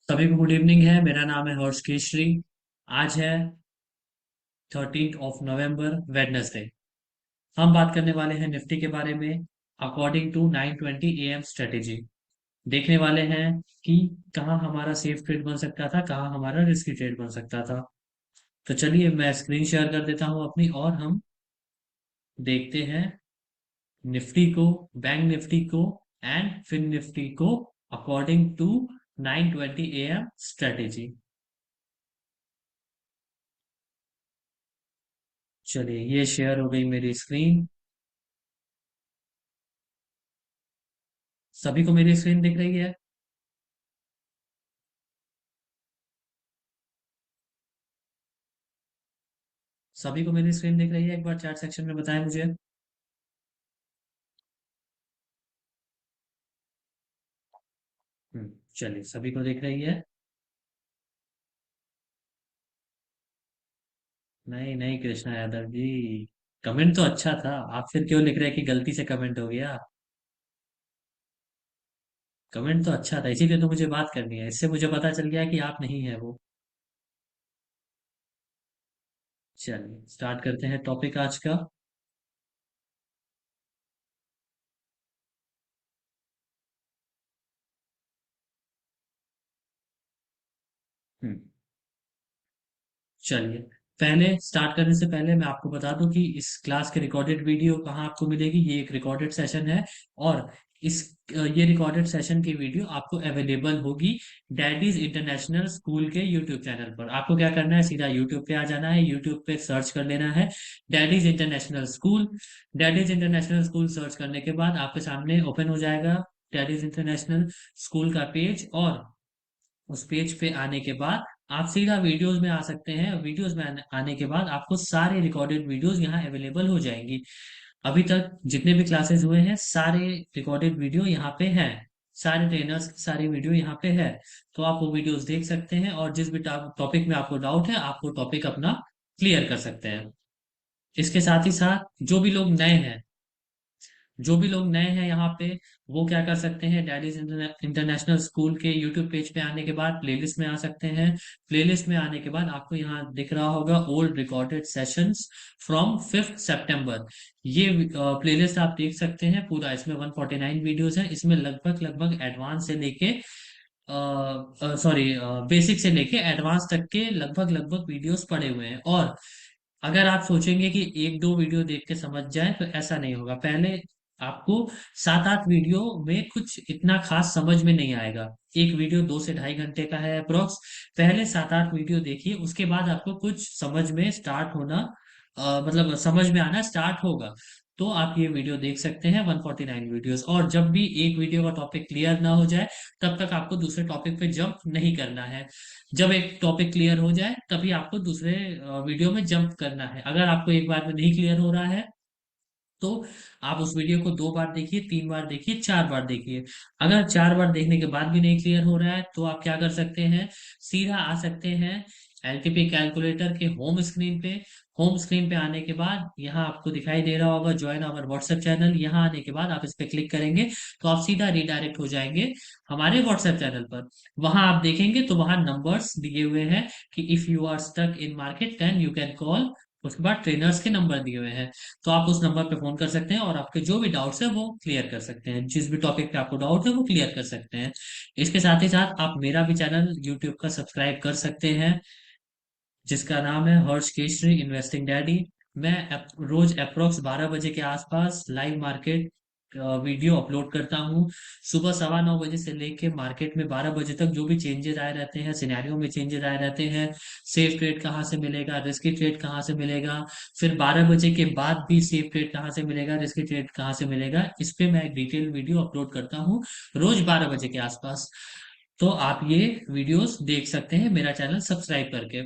सभी को good evening है। मेरा नाम है हर्ष केशरी। आज है 13 नवंबर, वेडनेसडे। हम बात करने वाले हैं निफ्टी के बारे में। अकॉर्डिंग टू 9:20 AM स्ट्रेटेजी देखने वाले हैं कि कहाँ हमारा सेफ ट्रेड बन सकता था, कहाँ हमारा रिस्की ट्रेड बन सकता था। तो चलिए मैं स्क्रीन शेयर कर देता हूँ अपनी, और हम देखते हैं निफ्टी को, बैंक निफ्टी को एंड फिन निफ्टी को अकॉर्डिंग टू 9:20 AM स्ट्रेटेजी। चलिए ये शेयर हो गई मेरी स्क्रीन। सभी को मेरी स्क्रीन दिख रही है? सभी को मेरी स्क्रीन दिख रही है? एक बार चैट सेक्शन में बताएं मुझे। चलिए सभी को दिख रही है। नहीं नहीं कृष्णा यादव जी, कमेंट तो अच्छा था। आप फिर क्यों लिख रहे हैं कि गलती से कमेंट हो गया? कमेंट तो अच्छा था, इसीलिए तो मुझे बात करनी है। इससे मुझे पता चल गया कि आप नहीं है वो। चलिए स्टार्ट करते हैं टॉपिक आज का। हम्म चलिए, पहले स्टार्ट करने से पहले मैं आपको बता दूं कि इस क्लास के रिकॉर्डेड वीडियो कहाँ आपको मिलेगी। ये एक रिकॉर्डेड सेशन है, और इस ये रिकॉर्डेड सेशन की वीडियो आपको अवेलेबल होगी डैडीज इंटरनेशनल स्कूल के यूट्यूब चैनल पर। आपको क्या करना है, सीधा यूट्यूब पे आ जाना है, यूट्यूब पे सर्च कर लेना है daddies international school. Daddies international school search करने के बाद आपके सामने ओपन हो जाएगा डैडीज इंटरनेशनल स्कूल का पेज, और उस पेज पे आने के बाद आप सीधा वीडियोस में आ सकते हैं। वीडियोस में आने के बाद आपको सारे रिकॉर्डेड वीडियोस यहाँ अवेलेबल हो जाएंगी। अभी तक जितने भी क्लासेस हुए हैं सारे रिकॉर्डेड वीडियो यहाँ पे हैं। सारे ट्रेनर्स की सारी वीडियो यहाँ पे है। तो आप वो वीडियोस देख सकते हैं, और जिस भी टॉपिक में आपको डाउट है आप वो टॉपिक अपना क्लियर कर सकते हैं। इसके साथ ही साथ जो भी लोग नए हैं यहाँ पे, वो क्या कर सकते हैं, डैडीज इंटरनेशनल स्कूल के यूट्यूब पेज पे आने के बाद प्लेलिस्ट में आ सकते हैं। प्लेलिस्ट में आने के बाद आपको यहाँ दिख रहा होगा ओल्ड रिकॉर्डेड सेशंस फ्रॉम 5 सितंबर। ये प्लेलिस्ट आप देख सकते हैं पूरा। इसमें 149 वीडियोस हैं। इसमें लगभग लगभग एडवांस से लेके सॉरी बेसिक से लेके एडवांस तक के लगभग लगभग वीडियोस पड़े हुए हैं। और अगर आप सोचेंगे कि एक दो वीडियो देख के समझ जाए, तो ऐसा नहीं होगा। पहले आपको 7 8 वीडियो में कुछ इतना खास समझ में नहीं आएगा। एक वीडियो 2 से ढाई घंटे का है अप्रोक्स। पहले 7 8 वीडियो देखिए, उसके बाद आपको कुछ समझ में स्टार्ट होना, मतलब समझ में आना स्टार्ट होगा। तो आप ये वीडियो देख सकते हैं 149 वीडियोस। और जब भी एक वीडियो का टॉपिक क्लियर ना हो जाए, तब तक आपको दूसरे टॉपिक पे जंप नहीं करना है। जब एक टॉपिक क्लियर हो जाए तभी आपको दूसरे वीडियो में जंप करना है। अगर आपको एक बार में नहीं क्लियर हो रहा है, तो आप उस वीडियो को 2 बार देखिए, 3 बार देखिए, 4 बार देखिए। अगर 4 बार देखने के बाद भी नहीं क्लियर हो रहा है, तो आप क्या कर सकते हैं, सीधा आ सकते हैं एलटीपी कैलकुलेटर के होम स्क्रीन पे। होम स्क्रीन पे आने के बाद यहाँ आपको दिखाई दे रहा होगा ज्वाइन आवर व्हाट्सएप चैनल। यहाँ आने के बाद आप इस पे क्लिक करेंगे, तो आप सीधा रिडायरेक्ट हो जाएंगे हमारे व्हाट्सएप चैनल पर। वहां आप देखेंगे तो वहां नंबर्स दिए हुए हैं कि if you are stuck in market then you can call. उसके बाद ट्रेनर्स के नंबर दिए हुए हैं, तो आप उस नंबर पे फोन कर सकते हैं और आपके जो भी डाउट्स है वो क्लियर कर सकते हैं। जिस भी टॉपिक पे आपको डाउट है वो क्लियर कर सकते हैं। इसके साथ ही साथ आप मेरा भी चैनल यूट्यूब का सब्सक्राइब कर सकते हैं, जिसका नाम है हर्ष केशरी इन्वेस्टिंग डैडी। मैं रोज अप्रोक्स 12 बजे के आसपास लाइव मार्केट वीडियो अपलोड करता हूँ। सुबह 9:15 बजे से लेके मार्केट में 12 बजे तक जो भी चेंजेस आए रहते हैं, सिनेरियो में चेंजेस आए रहते हैं, सेफ ट्रेड कहाँ से मिलेगा, रिस्की ट्रेड कहाँ से मिलेगा, फिर 12 बजे के बाद भी सेफ ट्रेड कहाँ से मिलेगा, रिस्की ट्रेड कहाँ से मिलेगा, इस पे मैं एक डिटेल वीडियो अपलोड करता हूँ रोज 12 बजे के आसपास। तो आप ये वीडियोस देख सकते हैं मेरा चैनल सब्सक्राइब करके।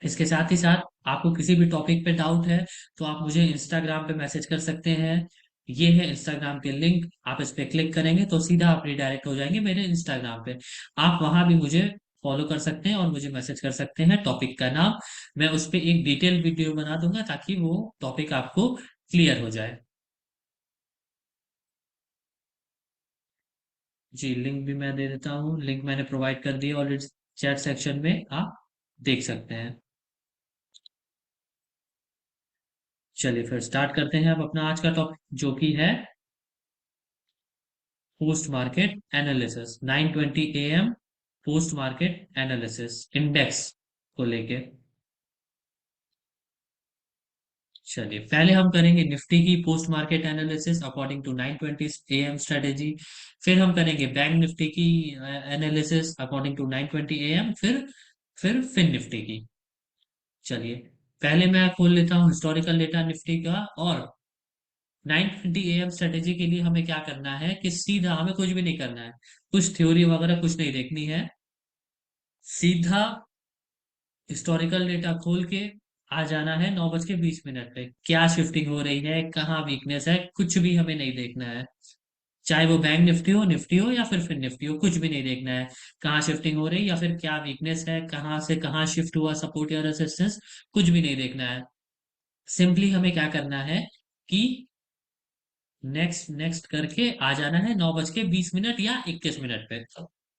इसके साथ ही साथ आपको किसी भी टॉपिक पे डाउट है, तो आप मुझे इंस्टाग्राम पे मैसेज कर सकते हैं। ये है इंस्टाग्राम के लिंक, आप इस पे क्लिक करेंगे तो सीधा आप रिडायरेक्ट हो जाएंगे मेरे इंस्टाग्राम पे। आप वहां भी मुझे फॉलो कर सकते हैं और मुझे मैसेज कर सकते हैं टॉपिक का नाम। मैं उस पे एक डिटेल वीडियो बना दूंगा ताकि वो टॉपिक आपको क्लियर हो जाए। जी, लिंक भी मैं दे देता हूँ, लिंक मैंने प्रोवाइड कर दिया ऑलरेडी चैट सेक्शन में, आप देख सकते हैं। चलिए फिर स्टार्ट करते हैं अब अपना आज का टॉपिक, जो कि है post market analysis, 9:20 AM post market analysis index को लेके। चलिए पहले हम करेंगे निफ्टी की post market analysis according to 9:20 AM strategy. फिर हम करेंगे बैंक निफ्टी की एनालिसिस अकॉर्डिंग टू 9:20 AM। फिर फिन निफ्टी की। चलिए पहले मैं खोल लेता हूँ हिस्टोरिकल डेटा निफ्टी का। और 9:20 AM स्ट्रेटेजी के लिए हमें क्या करना है कि सीधा हमें कुछ भी नहीं करना है, कुछ थ्योरी वगैरह कुछ नहीं देखनी है। सीधा हिस्टोरिकल डेटा खोल के आ जाना है 9:20 पे। क्या शिफ्टिंग हो रही है, कहाँ वीकनेस है, कुछ भी हमें नहीं देखना है। चाहे वो बैंक निफ्टी हो या फिर निफ्टी हो, कुछ भी नहीं देखना है। कहाँ शिफ्टिंग हो रही या फिर क्या वीकनेस है, कहाँ से कहाँ शिफ्ट हुआ सपोर्ट या रेजिस्टेंस, कुछ भी नहीं देखना है। सिंपली हमें क्या करना है कि नेक्स्ट नेक्स्ट करके आ जाना है 9:20 या 21 पे।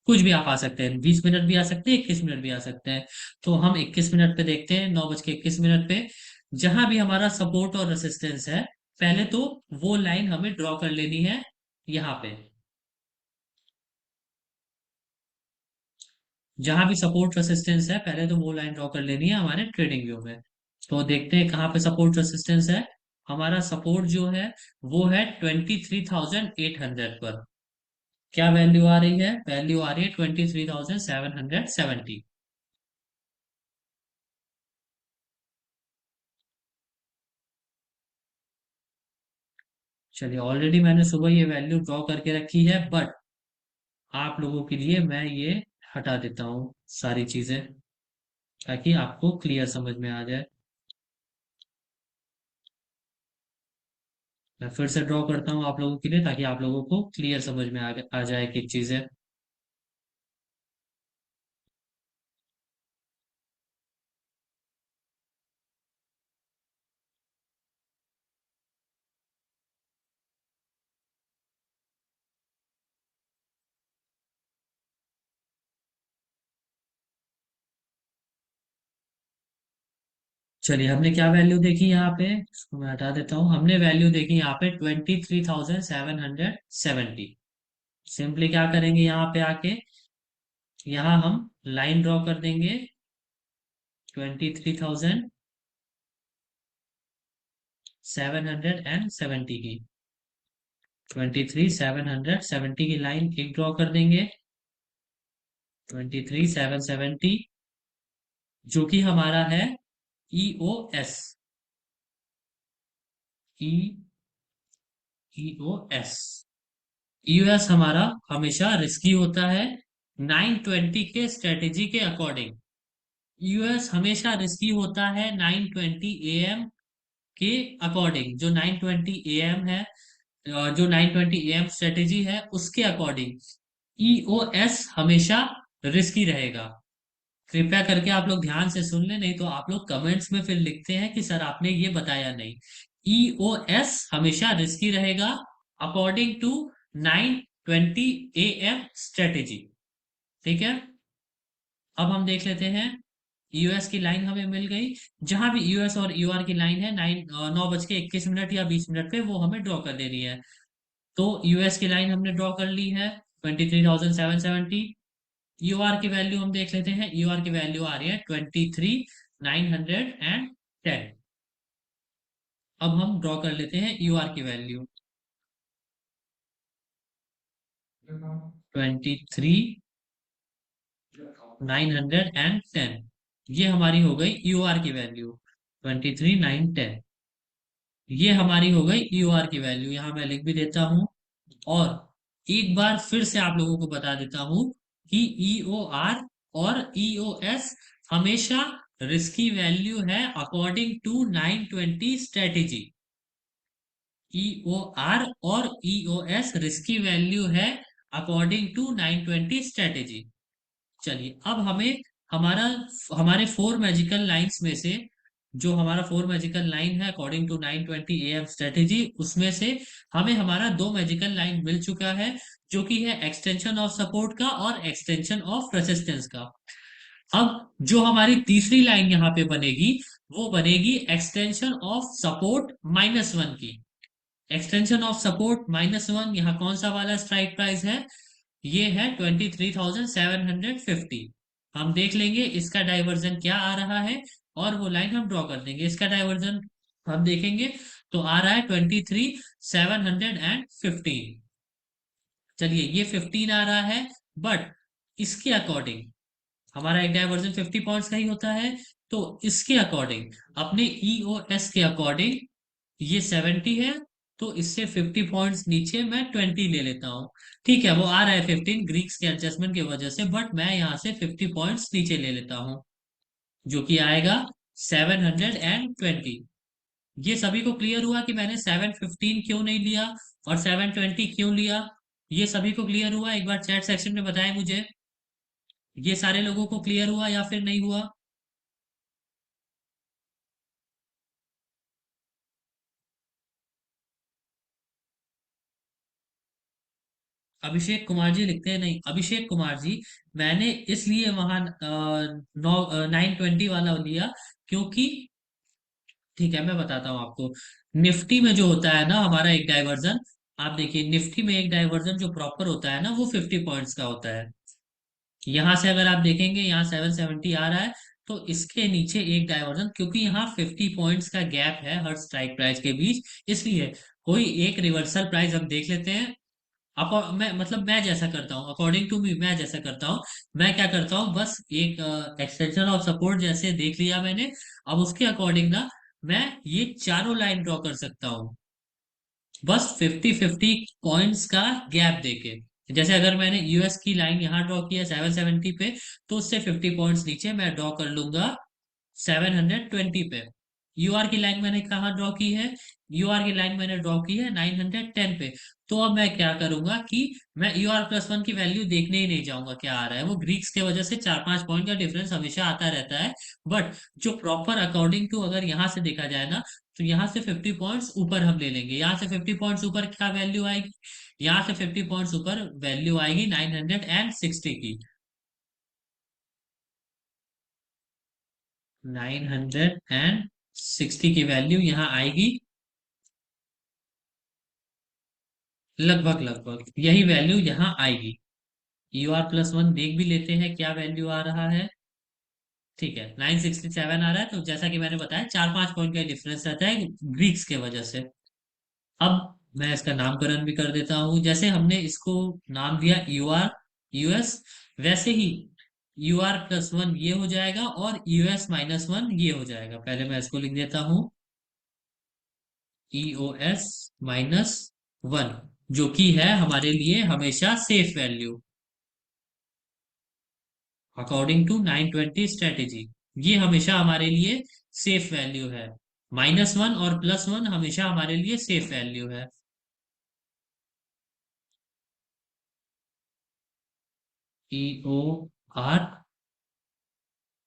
कुछ भी आप आ सकते हैं, 20 मिनट भी आ सकते हैं, 21 मिनट भी आ सकते हैं। तो हम 21 मिनट पे देखते हैं, 9:21 पे। जहां भी हमारा सपोर्ट और रेसिस्टेंस है, पहले तो वो लाइन हमें ड्रॉ कर लेनी है यहाँ पे। जहां भी सपोर्ट रेसिस्टेंस है, पहले तो वो लाइन ड्रॉ कर लेनी है हमारे ट्रेडिंग व्यू में। तो देखते हैं कहाँ पे सपोर्ट रेसिस्टेंस है। हमारा सपोर्ट जो है वो है 23,800 पर। क्या वैल्यू आ रही है? वैल्यू आ रही है 23,770। चलिए ऑलरेडी मैंने सुबह ये वैल्यू ड्रॉ करके रखी है, बट आप लोगों के लिए मैं ये हटा देता हूँ सारी चीजें, ताकि आपको क्लियर समझ में आ जाए। मैं फिर से ड्रॉ करता हूँ आप लोगों के लिए, ताकि आप लोगों को क्लियर समझ में आ जाए कि चीजें। चलिए हमने क्या वैल्यू देखी यहाँ पे, इसको मैं हटा देता हूँ। हमने वैल्यू देखी यहाँ पे 23,770। सिंपली क्या करेंगे यहाँ पे आके, यहाँ हम लाइन ड्रॉ कर देंगे 23,770 की। 23,770 की लाइन एक ड्रॉ कर देंगे। 23,770 जो कि हमारा है EOS। ई EOS। ईओएस हमारा हमेशा रिस्की होता है 9:20 के स्ट्रेटेजी के अकॉर्डिंग। यूएस हमेशा रिस्की होता है 9:20 AM के अकॉर्डिंग। जो 9:20 AM है, जो 9:20 AM स्ट्रेटेजी है उसके अकॉर्डिंग ईओएस हमेशा रिस्की रहेगा। कृपया करके आप लोग ध्यान से सुन लें, नहीं तो आप लोग कमेंट्स में फिर लिखते हैं कि सर आपने ये बताया नहीं। ईओएस हमेशा रिस्की रहेगा अकॉर्डिंग टू 9:20 AM स्ट्रेटेजी। ठीक है। अब हम देख लेते हैं, यूएस की लाइन हमें मिल गई। जहां भी यूएस और यूआर की लाइन है 9:21 या 20 मिनट पे, वो हमें ड्रॉ कर देनी है। तो यूएस की लाइन हमने ड्रॉ कर ली है 23,770। यूआर की वैल्यू हम देख लेते हैं, यूआर की वैल्यू आ रही है 23,910। अब हम ड्रॉ कर लेते हैं यूआर की वैल्यू 23,910। ये हमारी हो गई यूआर की वैल्यू 23,910। ये हमारी हो गई यूआर की वैल्यू, यहां मैं लिख भी देता हूं। और एक बार फिर से आप लोगों को बता देता हूं कि ईओआर और ईओएस हमेशा रिस्की वैल्यू है अकॉर्डिंग टू 9:20 स्ट्रेटेजी। ईओआर और ईओएस रिस्की वैल्यू है अकॉर्डिंग टू 9:20 स्ट्रेटेजी। चलिए अब हमें हमारा हमारे फोर मैजिकल लाइंस में से, जो हमारा फोर मैजिकल लाइन है अकॉर्डिंग टू 9:20 AM स्ट्रेटेजी, उसमें से हमें हमारा दो मैजिकल लाइन मिल चुका है, जो कि है एक्सटेंशन ऑफ सपोर्ट का और एक्सटेंशन ऑफ रेसिस्टेंस का। अब जो हमारी तीसरी लाइन यहाँ पे बनेगी, वो बनेगी एक्सटेंशन ऑफ सपोर्ट -1 की। एक्सटेंशन ऑफ सपोर्ट -1 यहाँ कौन सा वाला स्ट्राइक प्राइस है? ये है 23,750। हम देख लेंगे इसका डाइवर्जन क्या आ रहा है, और वो लाइन हम ड्रॉ कर देंगे। इसका डाइवर्जन हम देखेंगे तो आ रहा है 23,715। चलिए ये 15 आ रहा है, बट इसके अकॉर्डिंग हमारा एक डाइवर्जन 50 पॉइंट्स का ही होता है, तो इसके अकॉर्डिंग अपने ईओएस के अकॉर्डिंग ये 70 है, तो इससे 50 पॉइंट्स नीचे मैं 20 ले लेता हूँ। ठीक है, वो आ रहा है 15 ग्रीक्स के एडजस्टमेंट की वजह से, बट मैं यहाँ से 50 पॉइंट्स नीचे ले लेता हूँ, जो कि आएगा 720। ये सभी को क्लियर हुआ कि मैंने 715 क्यों नहीं लिया और 720 क्यों लिया? ये सभी को क्लियर हुआ? एक बार चैट सेक्शन में बताएं मुझे, ये सारे लोगों को क्लियर हुआ या फिर नहीं हुआ? अभिषेक कुमार जी लिखते हैं नहीं, अभिषेक कुमार जी, मैंने इसलिए वहां 920 वाला लिया, क्योंकि ठीक है मैं बताता हूँ आपको। निफ्टी में जो होता है ना हमारा एक डाइवर्जन, आप देखिए निफ्टी में एक डाइवर्जन जो प्रॉपर होता है ना, वो 50 पॉइंट्स का होता है। यहाँ से अगर आप देखेंगे यहाँ 770 आ रहा है, तो इसके नीचे एक डाइवर्जन, क्योंकि यहाँ 50 पॉइंट्स का गैप है हर स्ट्राइक प्राइस के बीच, इसलिए कोई एक रिवर्सल प्राइस हम देख लेते हैं। मैं मतलब मैं जैसा करता हूँ, अकॉर्डिंग टू मी मैं जैसा करता हूँ, मैं क्या करता हूँ, बस एक एक्सटेंशन ऑफ सपोर्ट जैसे देख लिया मैंने। अब उसके अकॉर्डिंग ना मैं ये चारों लाइन ड्रॉ कर सकता हूँ, बस 50-50 पॉइंट्स का गैप देके। जैसे अगर मैंने यूएस की लाइन यहाँ ड्रॉ किया 770 पे, तो उससे 50 पॉइंट्स नीचे मैं ड्रॉ कर लूंगा 720 पे। यूआर की लाइन मैंने कहाँ ड्रॉ की है? यूआर की लाइन मैंने ड्रॉ की है 910 पे। तो अब मैं क्या करूंगा कि मैं यूआर+1 की वैल्यू देखने ही नहीं जाऊंगा क्या आ रहा है। वो ग्रीक्स के वजह से 4-5 पॉइंट का डिफरेंस हमेशा आता रहता है, बट जो प्रॉपर अकॉर्डिंग टू अगर यहाँ से देखा जाए ना, तो यहाँ से 50 पॉइंट्स ऊपर हम ले लेंगे। यहाँ से 50 पॉइंट्स ऊपर क्या वैल्यू आएगी? यहाँ से 50 पॉइंट्स ऊपर वैल्यू आएगी 960 की। 960 की वैल्यू यहाँ आएगी, लगभग लगभग यही वैल्यू यहाँ आएगी। UR+1 देख भी लेते हैं क्या वैल्यू आ रहा है। ठीक है, 967 आ रहा है, तो जैसा कि मैंने बताया 4-5 पॉइंट का डिफरेंस रहता है ग्रीक्स के वजह से। अब मैं इसका नामकरण भी कर देता हूँ, जैसे हमने इसको नाम दिया यूएस, वैसे ही UR+1 ये हो जाएगा और US-1 ये हो जाएगा। पहले मैं इसको लिख देता हूँ, EOS-1, जो कि है हमारे लिए हमेशा safe value according to 920 strategy. ये हमेशा हमारे लिए सेफ वैल्यू है। -1 और +1 हमेशा हमारे लिए सेफ वैल्यू है। EOR,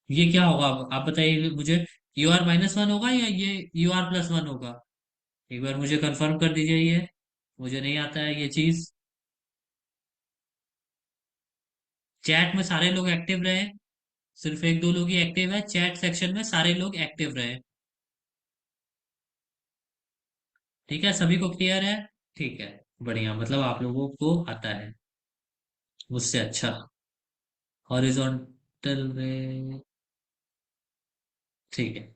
ये क्या होगा आप बताइए मुझे? UR-1 होगा या ये UR+1 होगा? एक बार मुझे कंफर्म कर दीजिए, ये मुझे नहीं आता है ये चीज। चैट में सारे लोग एक्टिव रहे, सिर्फ एक दो लोग ही एक्टिव है चैट सेक्शन में, सारे लोग एक्टिव रहे। ठीक है, सभी को क्लियर है? ठीक है, बढ़िया, मतलब आप लोगों को आता है मुझसे अच्छा। हॉरिजॉन्टल में ठीक है।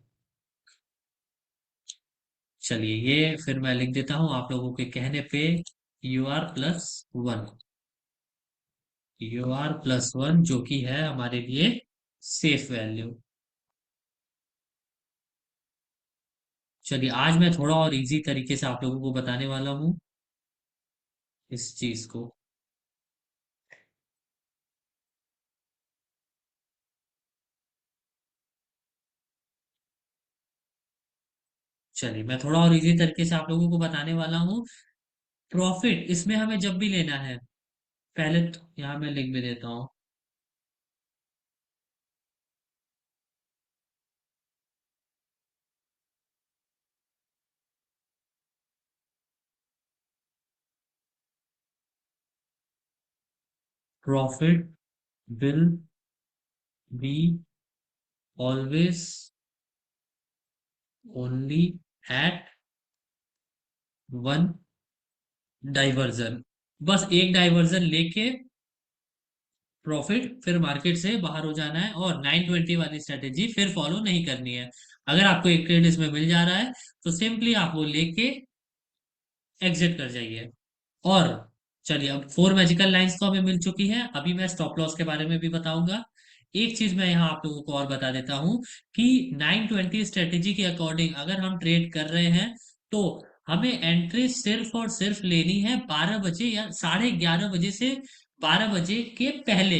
चलिए ये फिर मैं लिख देता हूँ आप लोगों के कहने पे, UR+1, UR+1 जो कि है हमारे लिए सेफ वैल्यू। चलिए आज मैं थोड़ा और इजी तरीके से आप लोगों को बताने वाला हूँ इस चीज को। चलिए मैं थोड़ा और इजी तरीके से आप लोगों को बताने वाला हूँ। प्रॉफिट इसमें हमें जब भी लेना है, पहले तो यहाँ मैं लिख भी देता हूँ। Profit will be always only at one diversion. बस एक डाइवर्जन लेके प्रॉफिट फिर मार्केट से बाहर हो जाना है, और 920 वाली स्ट्रेटेजी फिर फॉलो नहीं करनी है। अगर आपको एक ट्रेड इसमें मिल जा रहा है तो सिंपली आप वो लेके एग्जिट कर जाइए। और चलिए, अब फोर मैजिकल लाइंस तो हमें मिल चुकी है, अभी मैं स्टॉप लॉस के बारे में भी बताऊंगा। एक चीज मैं यहाँ आप लोगों को और बता देता हूँ कि 920 स्ट्रेटेजी के अकॉर्डिंग अगर हम ट्रेड कर रहे हैं तो हमें एंट्री सिर्फ और सिर्फ लेनी है 12 बजे या 11:30 बजे से 12 बजे के पहले।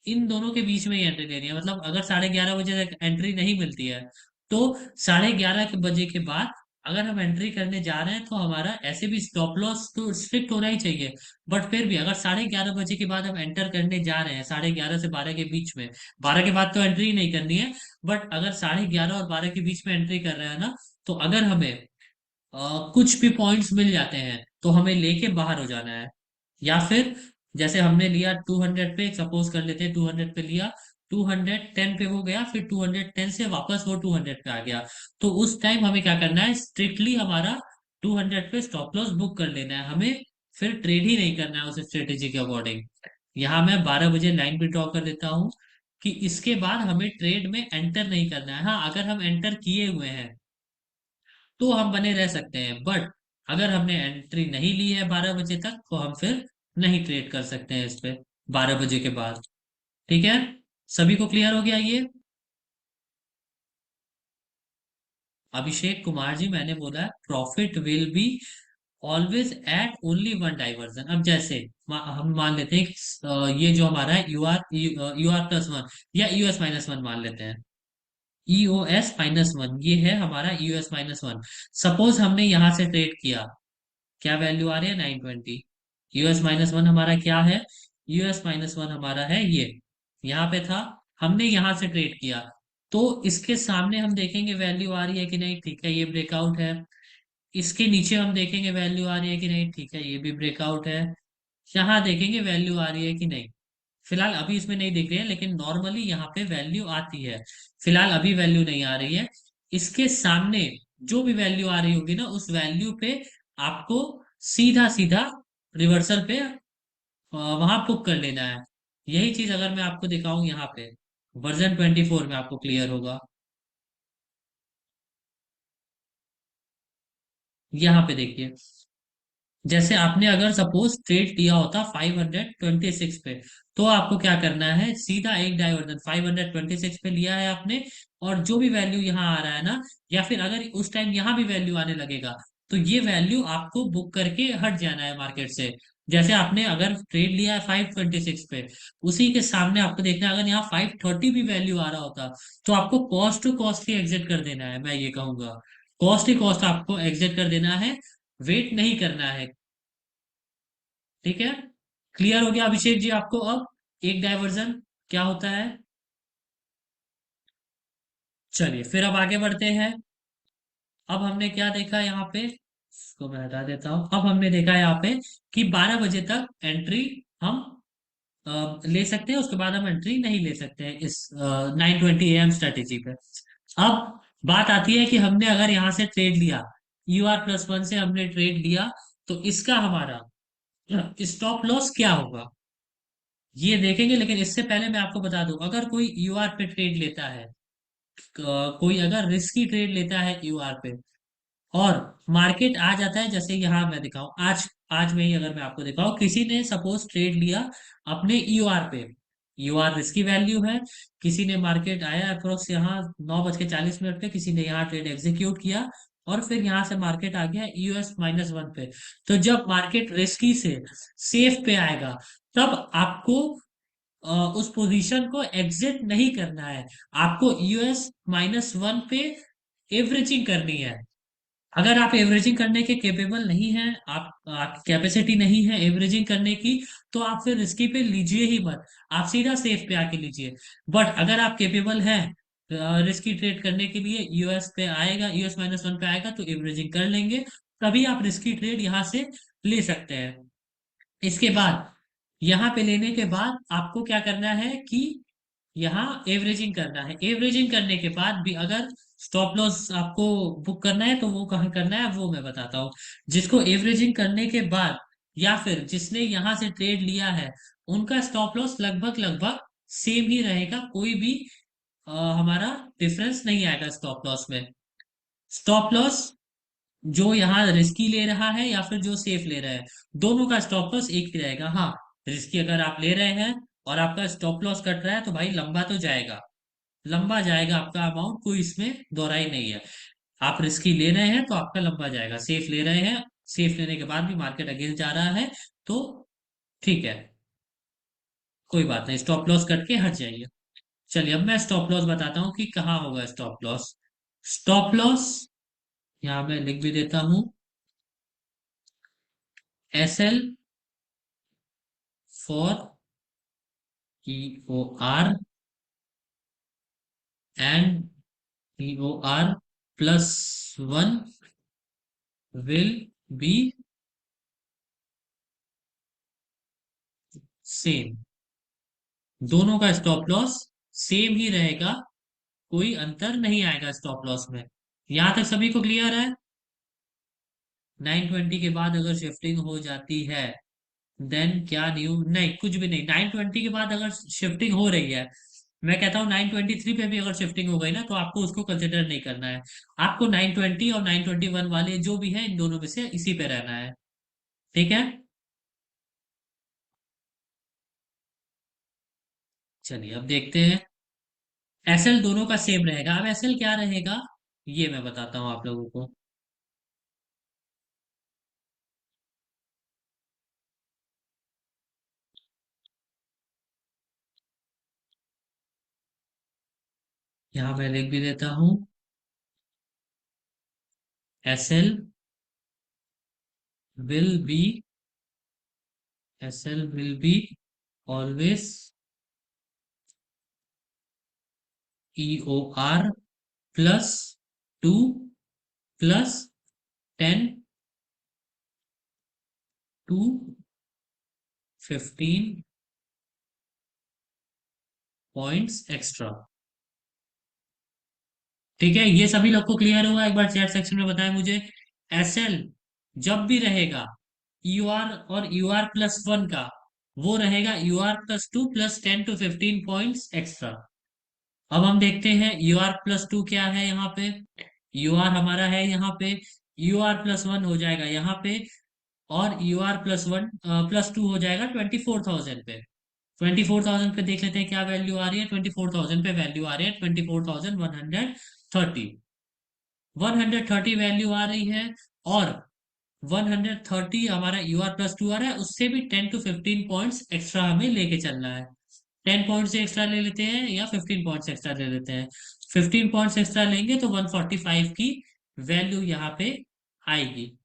इन दोनों के बीच में ही एंट्री लेनी है। मतलब अगर 11:30 बजे तक एंट्री नहीं मिलती है तो 11:30 बजे के बाद अगर हम एंट्री करने जा रहे हैं तो हमारा ऐसे भी स्टॉप लॉस तो स्ट्रिक्ट होना ही चाहिए। बट फिर भी अगर 11:30 बजे के बाद हम एंटर करने जा रहे हैं, 11:30 से 12 के बीच में, 12 के बाद तो एंट्री ही नहीं करनी है, बट अगर 11:30 और 12 के बीच में एंट्री कर रहे हैं ना, तो अगर हमें कुछ भी पॉइंट्स मिल जाते हैं तो हमें लेके बाहर हो जाना है। या फिर जैसे हमने लिया 200 पे, सपोज कर लेते हैं 200 पे लिया, 210 पे वो गया, फिर 210 से वापस वो 200 पे आ गया, तो उस टाइम हमें क्या करना है, स्ट्रिक्टली हमारा 200 पे स्टॉप लॉस बुक कर लेना है। हमें फिर ट्रेड ही नहीं करना है उस स्ट्रेटेजी के अकॉर्डिंग। यहाँ मैं 12 बजे लाइन भी ड्रॉ कर देता हूँ कि इसके बाद हमें ट्रेड में एंटर नहीं करना है। हाँ, अगर हम एंटर किए हुए हैं तो हम बने रह सकते हैं, बट अगर हमने एंट्री नहीं ली है 12 बजे तक तो हम फिर नहीं ट्रेड कर सकते हैं इस पे 12 बजे के बाद। ठीक है, सभी को क्लियर हो गया ये? अभिषेक कुमार जी, मैंने बोला profit will be always at only one diversion. अब जैसे हम मान लेते हैं कि, ये जो हमारा है UR+1 या EOS-1 मान लेते हैं। EOS-1 ये है हमारा EOS-1। सपोज हमने यहां से ट्रेड किया, क्या वैल्यू आ रही है 920। US-1 हमारा क्या है, US-1 हमारा है ये, यहाँ पे था, हमने यहाँ से ट्रेड किया, तो इसके सामने हम देखेंगे वैल्यू आ रही है कि नहीं, ठीक है ये ब्रेकआउट है। इसके नीचे हम देखेंगे वैल्यू आ रही है कि नहीं, ठीक है ये भी ब्रेकआउट है। यहाँ देखेंगे वैल्यू आ रही है कि नहीं। फिलहाल अभी इसमें नहीं दिख रही है, लेकिन नॉर्मली यहाँ पे वैल्यू आती है। फिलहाल अभी वैल्यू नहीं आ रही है। इसके सामने जो भी वैल्यू आ रही होगी ना, उस वैल्यू पे आपको सीधा सीधा रिवर्सल पे वहां बुक कर लेना है। यही चीज अगर मैं आपको दिखाऊं यहाँ पे वर्जन 24 में आपको क्लियर होगा। यहाँ पे देखिए, जैसे आपने अगर सपोज ट्रेड लिया होता 526 पे, तो आपको क्या करना है, सीधा एक डाइवर्जन 526 पे लिया है आपने, और जो भी वैल्यू यहाँ आ रहा है ना, या फिर अगर उस टाइम यहाँ भी वैल्यू आने लगेगा, तो ये वैल्यू आपको बुक करके हट जाना है मार्केट से। जैसे आपने अगर ट्रेड लिया है 526 पे, उसी के सामने आपको देखना है अगर यहाँ 530 भी वैल्यू आ रहा होता, तो आपको कॉस्ट टू कॉस्ट ही एग्जिट कर देना है। मैं ये कहूंगा कॉस्ट ही कॉस्ट आपको एग्जिट कर देना है, वेट नहीं करना है। ठीक है, क्लियर हो गया अभिषेक जी आपको अब एक डाइवर्जन क्या होता है? चलिए फिर अब आगे बढ़ते हैं। अब हमने क्या देखा यहाँ पे, इसको मैं हटा देता हूँ। अब हमने देखा यहाँ पे कि 12 बजे तक एंट्री हम ले सकते हैं, उसके बाद हम एंट्री नहीं ले सकते हैं इस 920 AM स्ट्रेटेजी पे। अब बात आती है कि हमने अगर यहाँ से ट्रेड लिया, UR+1 से हमने ट्रेड लिया, तो इसका हमारा स्टॉप लॉस क्या होगा ये देखेंगे। लेकिन इससे पहले मैं आपको बता दूं, अगर कोई UR पे ट्रेड लेता है, कोई अगर रिस्की ट्रेड लेता है UR पे, और मार्केट आ जाता है, जैसे यहाँ मैं दिखाऊं, आज आज में ही अगर मैं आपको दिखाऊं, किसी ने सपोज ट्रेड लिया अपने यूआर पे, यूआर रिस्की वैल्यू है, किसी ने मार्केट आया अप्रोक्स यहाँ 9:40 पे, किसी ने यहाँ ट्रेड एग्जीक्यूट किया, और फिर यहाँ से मार्केट आ गया US-1 पे। तो जब मार्केट रिस्की से सेफ पे आएगा, तब आपको उस पोजीशन को एग्जिट नहीं करना है, आपको US-1 पे एवरेजिंग करनी है। अगर आप एवरेजिंग करने के केपेबल नहीं हैं, आप कैपेसिटी नहीं है एवरेजिंग करने की, तो आप फिर रिस्की पे लीजिए ही मत, आप सीधा सेफ पे आके लीजिए। बट अगर आप केपेबल हैं रिस्की ट्रेड करने के लिए, यूएस पे आएगा, US-1 पे आएगा तो एवरेजिंग कर लेंगे, तभी आप रिस्की ट्रेड यहाँ से ले सकते हैं। इसके बाद यहाँ पे लेने के बाद आपको क्या करना है कि यहाँ एवरेजिंग करना है। एवरेजिंग करने के बाद भी अगर स्टॉप लॉस आपको बुक करना है तो वो कहाँ करना है वो मैं बताता हूँ। जिसको एवरेजिंग करने के बाद या फिर जिसने यहाँ से ट्रेड लिया है, उनका स्टॉप लॉस लगभग लगभग सेम ही रहेगा। कोई भी हमारा डिफरेंस नहीं आएगा स्टॉप लॉस में। स्टॉप लॉस जो यहाँ रिस्की ले रहा है या फिर जो सेफ ले रहा है, दोनों का स्टॉप लॉस एक ही रहेगा। हाँ, रिस्की अगर आप ले रहे हैं और आपका स्टॉप लॉस कट रहा है तो भाई लंबा तो जाएगा, लंबा जाएगा आपका अमाउंट, कोई इसमें दोहराई नहीं है। आप रिस्की ले रहे हैं तो आपका लंबा जाएगा, सेफ ले रहे हैं, सेफ लेने के बाद भी मार्केट अगेंस्ट जा रहा है तो ठीक है, कोई बात नहीं, स्टॉप लॉस कट के हट जाइए। चलिए अब मैं स्टॉप लॉस बताता हूँ कि कहाँ होगा स्टॉप लॉस। स्टॉप लॉस यहाँ मैं लिख भी देता हूँ, SL for EOR and EOR plus 1 will be same. दोनों का स्टॉप लॉस सेम ही रहेगा, कोई अंतर नहीं आएगा स्टॉप लॉस में। यहां तक सभी को क्लियर है? 920 के बाद अगर शिफ्टिंग हो जाती है देन क्या न्यू, नहीं कुछ भी नहीं। 920 के बाद अगर शिफ्टिंग हो रही है, मैं कहता हूँ 923 पे भी अगर शिफ्टिंग हो गई ना, तो आपको उसको कंसिडर नहीं करना है। आपको 920 और 921 वाले जो भी है इन दोनों में से इसी पे रहना है। ठीक है, चलिए अब देखते हैं। एसएल दोनों का सेम रहेगा। अब एसएल क्या रहेगा ये मैं बताता हूँ आप लोगों को। यहाँ मैं लिख भी देता हूँ, SL will be, SL will be always EOR plus 2 plus 10 to 15 points extra. ठीक है, ये सभी लोग को क्लियर हुआ? एक बार चैट सेक्शन में बताएं मुझे। एसएल जब भी रहेगा यूआर और यूआर प्लस वन का, वो रहेगा UR plus two plus 10 to 15 points extra. अब हम देखते हैं यू आर प्लस टू क्या है यहाँ पे। यू आर हमारा है यहाँ पे, यू आर प्लस वन हो जाएगा यहाँ पे, और U R plus one plus two हो जाएगा 24,000 पे। 24,000 पे देख लेते हैं क्या वैल्यू आ रही है। 24,000 पे वैल्यू आ रही है 24,130। 130 वैल्यू आ रही है, और 130 हमारा यू आर प्लस टू आ रहा है, उससे भी 10 to 15 पॉइंट्स एक्स्ट्रा हमें लेके चलना है। 10 पॉइंट्स एक्स्ट्रा ले लेते हैं या 15 पॉइंट्स एक्स्ट्रा ले लेते हैं। 15 पॉइंट्स एक्स्ट्रा लेंगे तो 145 की वैल्यू यहाँ पे आएगी।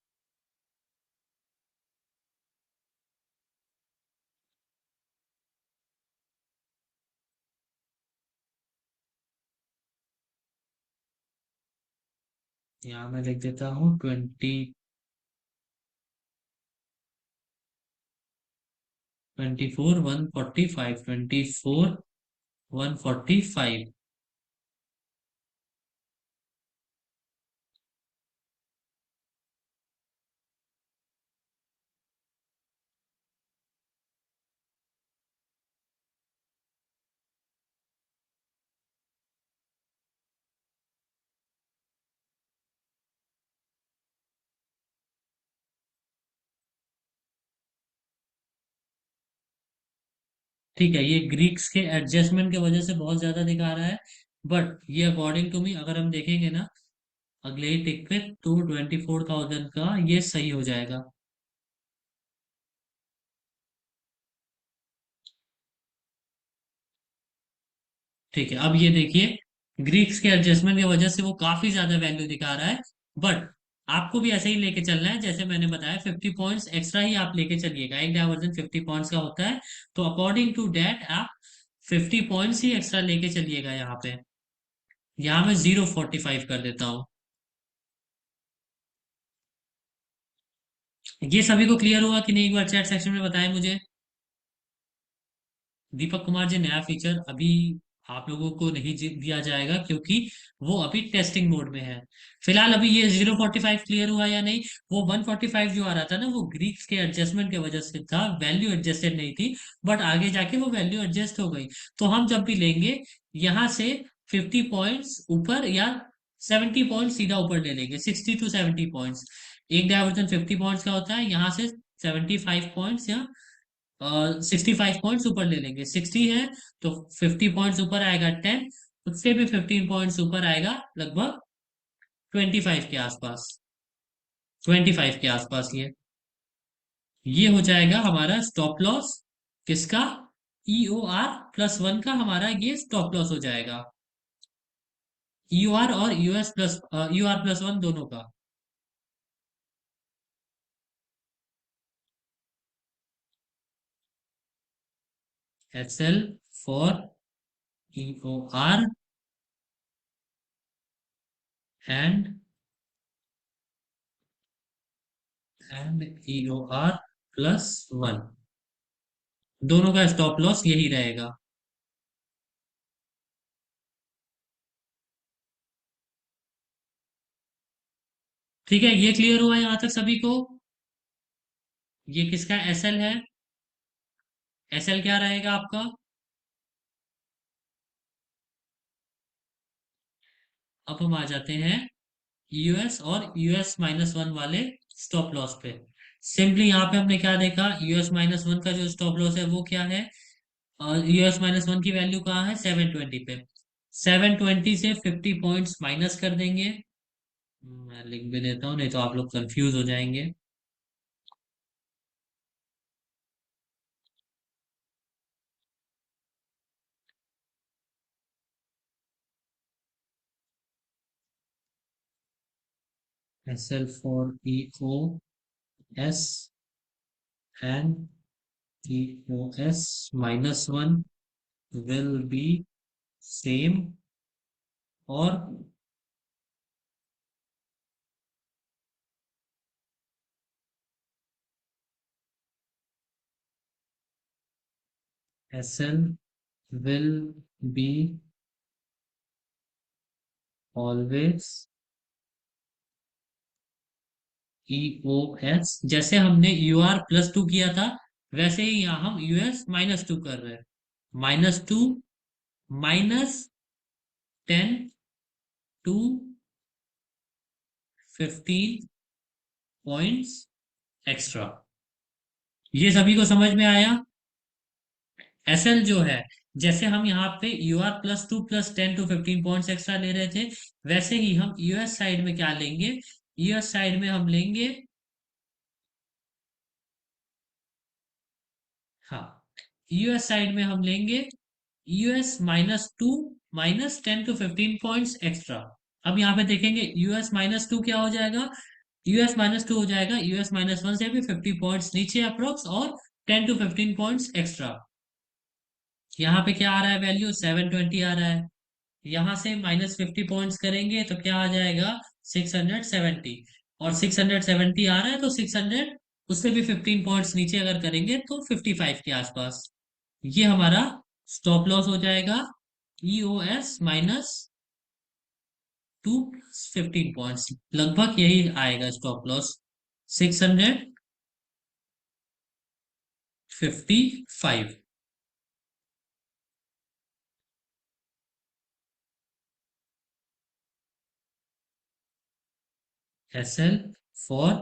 यहाँ मैं लिख देता हूँ 24,145, 24,145। ठीक है, ये ग्रीक्स के एडजस्टमेंट की वजह से बहुत ज्यादा दिखा रहा है, बट ये अकॉर्डिंग टू मी अगर हम देखेंगे ना अगले ही टिक पे, तो 24,000 का ये सही हो जाएगा। ठीक है, अब ये देखिए, ग्रीक्स के एडजस्टमेंट की वजह से वो काफी ज्यादा वैल्यू दिखा रहा है, बट आपको भी ऐसे ही लेके चलना है जैसे मैंने बताया। 50 पॉइंट्स एक्स्ट्रा ही आप लेके चलिएगा, एक डायवर्जन 50 पॉइंट्स का होता है, तो अकॉर्डिंग टू डेट आप 50 पॉइंट्स ही एक्स्ट्रा लेके चलिएगा यहाँ पे। यहाँ मैं 0.45 कर देता हूँ। ये सभी को क्लियर हुआ कि नहीं? एक बार चैट सेक्शन में बताएं मुझे। दीपक कुमार जी, नया फीचर अभी आप लोगों को नहीं दिया जाएगा, क्योंकि वो अभी टेस्टिंग मोड में है। फिलहाल अभी ये 045 क्लियर हुआ या नहीं, वो 145 जो आ रहा था ना, वो ग्रीक्स के एडजस्टमेंट की वजह से था, वैल्यू एडजस्टेड नहीं थी। बट आगे जाके वो वैल्यू एडजस्ट हो गई। तो हम जब भी लेंगे यहाँ से 50 पॉइंट्स ऊपर या 70 पॉइंट सीधा ऊपर ले लेंगे, 60 to 70 पॉइंट्स। एक डायवर्जन 50 पॉइंट्स का होता है, यहाँ से 75 पॉइंट्स या 65 पॉइंट्स ऊपर ले लेंगे। 60 है तो 50 पॉइंट्स ऊपर आएगा 10, उससे भी 15 पॉइंट्स ऊपर आएगा लगभग 25 के आसपास। 25 के आसपास ये हो जाएगा हमारा स्टॉप लॉस। किसका? EOR+1 का हमारा ये स्टॉप लॉस हो जाएगा। EOR और EOR+1 दोनों का। SL for EOR and EOR+1, दोनों का स्टॉप लॉस यही रहेगा। ठीक है, ये क्लियर हुआ यहाँ तक सभी को? ये किसका SL है? SL क्या रहेगा आपका? अब हम आ जाते हैं यूएस और US-1 वाले स्टॉप लॉस पे। सिंपली यहाँ पे हमने क्या देखा, US-1 का जो स्टॉप लॉस है वो क्या है, और US-1 की वैल्यू कहाँ है, 720 पे। 720 से 50 पॉइंट्स माइनस कर देंगे। मैं लिख भी देता हूँ, नहीं तो आप लोग कंफ्यूज हो जाएंगे। SL for EOS and EOS-1 will be same, और SL will be always EOS। जैसे हमने UR+2 किया था, वैसे ही यहाँ हम US-2 कर रहे हैं। -2 -10 to 15 पॉइंट्स एक्स्ट्रा। ये सभी को समझ में आया? SL जो है, जैसे हम यहाँ पे UR+2 +10 to 15 पॉइंट्स एक्स्ट्रा ले रहे थे, वैसे ही हम US साइड में क्या लेंगे, US साइड में हम लेंगे, हाँ, यूएस साइड में हम लेंगे US-2 -10 to 15 पॉइंट्स एक्स्ट्रा। अब यहाँ पे देखेंगे US-2 क्या हो जाएगा, US-2 हो जाएगा US-1 से भी 50 पॉइंट्स नीचे अप्रोक्स, और 10 to 15 पॉइंट्स एक्स्ट्रा। यहाँ पे क्या आ रहा है, वैल्यू 720 आ रहा है। यहाँ से -50 पॉइंट्स करेंगे तो क्या आ जाएगा, 670। और 670 आ रहा है तो 600, उससे भी 15 पॉइंट्स नीचे अगर करेंगे तो 55 के आसपास। ये हमारा स्टॉप लॉस हो जाएगा, EOS-2 + 15 पॉइंट्स, लगभग यही आएगा stop loss, 655। SL for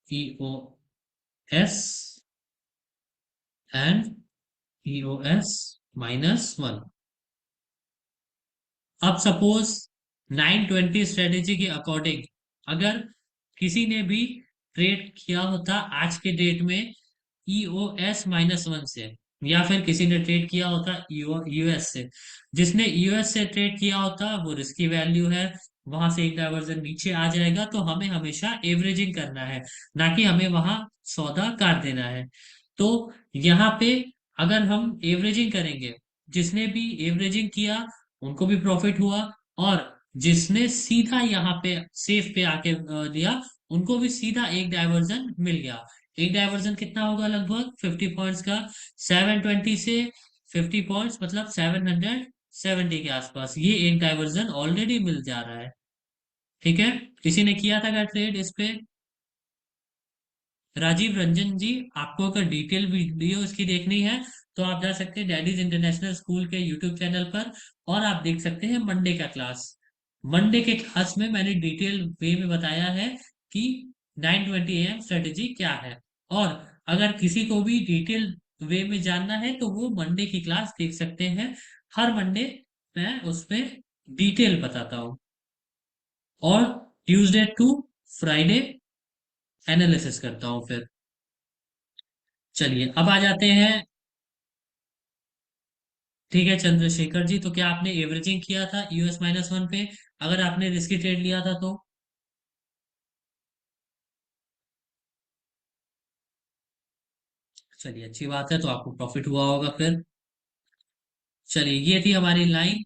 EOS and EOS-1। अब सपोज 920 स्ट्रेटेजी के अकॉर्डिंग अगर किसी ने भी ट्रेड किया होता आज के डेट में EOS-1 से, या फिर किसी ने ट्रेड किया होता यूएस से, जिसने यूएस से ट्रेड किया होता वो रिस्की वैल्यू है, वहां से एक डायवर्जन नीचे आ जाएगा, तो हमें हमेशा एवरेजिंग करना है, ना कि हमें वहां सौदा काट देना है। तो यहाँ पे अगर हम एवरेजिंग करेंगे, जिसने भी एवरेजिंग किया उनको भी प्रॉफिट हुआ, और जिसने सीधा यहाँ पे सेफ पे आके दिया, उनको भी सीधा एक डायवर्जन मिल गया। एक डायवर्जन कितना होगा, लगभग 50 पॉइंट्स का। 720 से 50 पॉइंट्स मतलब 770 के आसपास, ये एक डाइवर्जन ऑलरेडी मिल जा रहा है। ठीक है, किसी ने किया था क्या ट्रेड इस पे? राजीव रंजन जी। आपको अगर डिटेल वीडियो इसकी देखनी है तो आप जा सकते हैं डैडीज इंटरनेशनल स्कूल के यूट्यूब चैनल पर, और आप देख सकते हैं मंडे का क्लास। मंडे के क्लास में मैंने डिटेल वे में बताया है कि 9:20 AM स्ट्रेटेजी क्या है। और अगर किसी को भी डिटेल वे में जानना है तो वो मंडे की क्लास देख सकते हैं। हर मंडे मैं उस पे डिटेल बताता हूँ, और ट्यूसडे टू फ्राइडे एनालिसिस करता हूँ फिर। चलिए अब आ जाते हैं। ठीक है चंद्रशेखर जी, तो क्या आपने एवरेजिंग किया था US-1 पे, अगर आपने रिस्की ट्रेड लिया था तो? चलिए अच्छी बात है, तो आपको प्रॉफिट हुआ होगा फिर। चलिए ये थी हमारी लाइन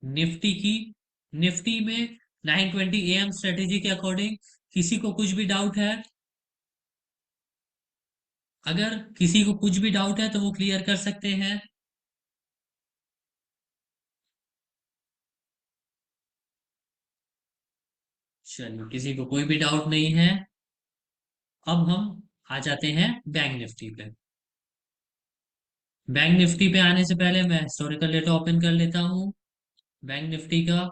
निफ्टी की। निफ्टी में 9:20 AM स्ट्रेटेजी के अकॉर्डिंग किसी को कुछ भी डाउट है? अगर किसी को कुछ भी डाउट है तो वो क्लियर कर सकते हैं। चलिए किसी को कोई भी डाउट नहीं है। अब हम आ जाते हैं बैंक निफ्टी पे। बैंक निफ्टी पे आने से पहले मैं हिस्टोरिकल डेटा ओपन कर लेता हूँ बैंक निफ्टी का,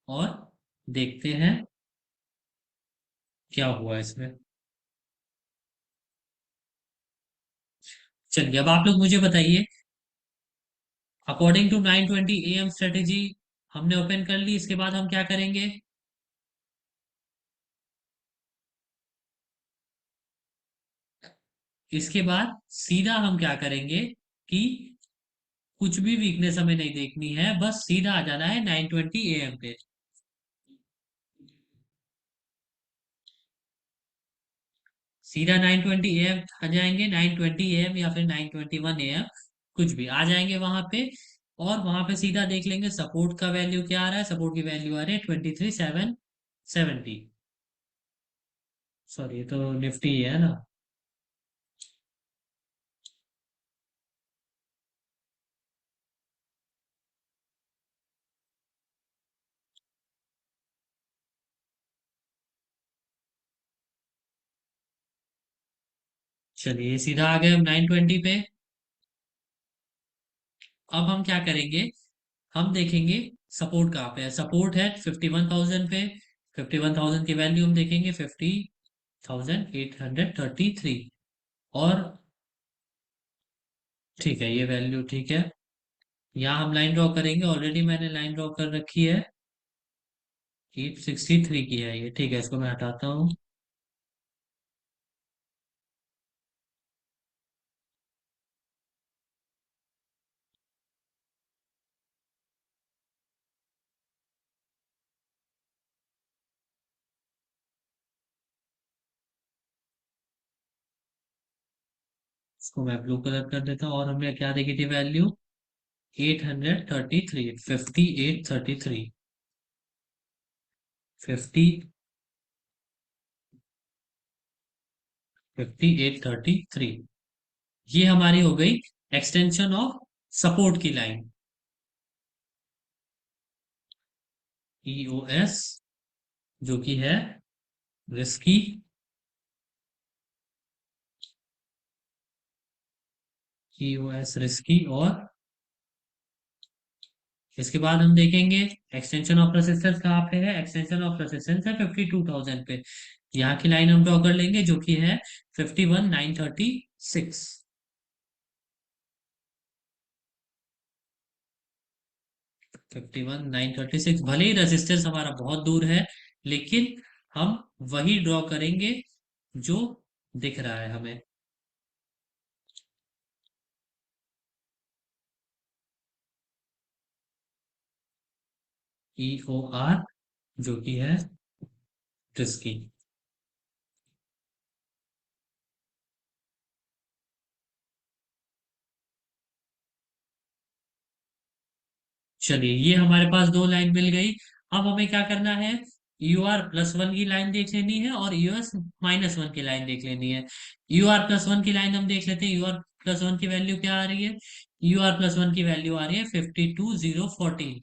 और देखते हैं क्या हुआ इसमें। चलिए अब आप लोग मुझे बताइए, अकॉर्डिंग टू 9:20 AM स्ट्रेटेजी हमने ओपन कर ली, इसके बाद हम क्या करेंगे? इसके बाद सीधा हम क्या करेंगे कि कुछ भी वीकनेस हमें नहीं देखनी है, बस सीधा आ जाना है 9:20 AM पे। सीधा 9:20 AM आ जाएंगे, 9:20 AM या फिर 9:21 AM, कुछ भी आ जाएंगे वहां पे। और वहां पे सीधा देख लेंगे सपोर्ट का वैल्यू क्या आ रहा है। सपोर्ट की वैल्यू आ रही है 23,770। सॉरी, ये तो निफ्टी ही है ना। चलिए सीधा आ गए हम 9:20 पे। अब हम क्या करेंगे, हम देखेंगे सपोर्ट कहाँ पे है। सपोर्ट है 51,000 पे। 51,000 की वैल्यू हम देखेंगे 50,833। और ठीक है, ये वैल्यू ठीक है। यहाँ हम लाइन ड्रॉ करेंगे, ऑलरेडी मैंने लाइन ड्रॉ कर रखी है। 863 की है ये, ठीक है, इसको मैं हटाता हूँ। इसको मैं ब्लू कलर कर देता हूँ, और हमने क्या देखी थी वैल्यू? 833, 5833, 5833। ये हमारी हो गई एक्सटेंशन ऑफ सपोर्ट की लाइन, EOS, जो कि है रिस्की। EOS रिस्की, और इसके बाद हम देखेंगे एक्सटेंशन ऑफ रेजिस्टेंस कहाँ पे है। एक्सटेंशन ऑफ रेजिस्टेंस है 52,000 पे। यहाँ की लाइन हम ड्रॉ कर लेंगे जो कि है 51,936। 51,936, भले ही रेजिस्टेंस हमारा बहुत दूर है, लेकिन हम वही ड्रॉ करेंगे जो दिख रहा है हमें। EOR, जो कि है रिस्की। चलिए ये हमारे पास दो लाइन मिल गई। अब हमें क्या करना है, UR+1 की लाइन देख लेनी है और US-1 की लाइन देख लेनी है। UR+1 की लाइन हम देख लेते हैं। प्लस वन की वैल्यू क्या आ रही है? यू आर प्लस वन की वैल्यू आ रही है 52,014।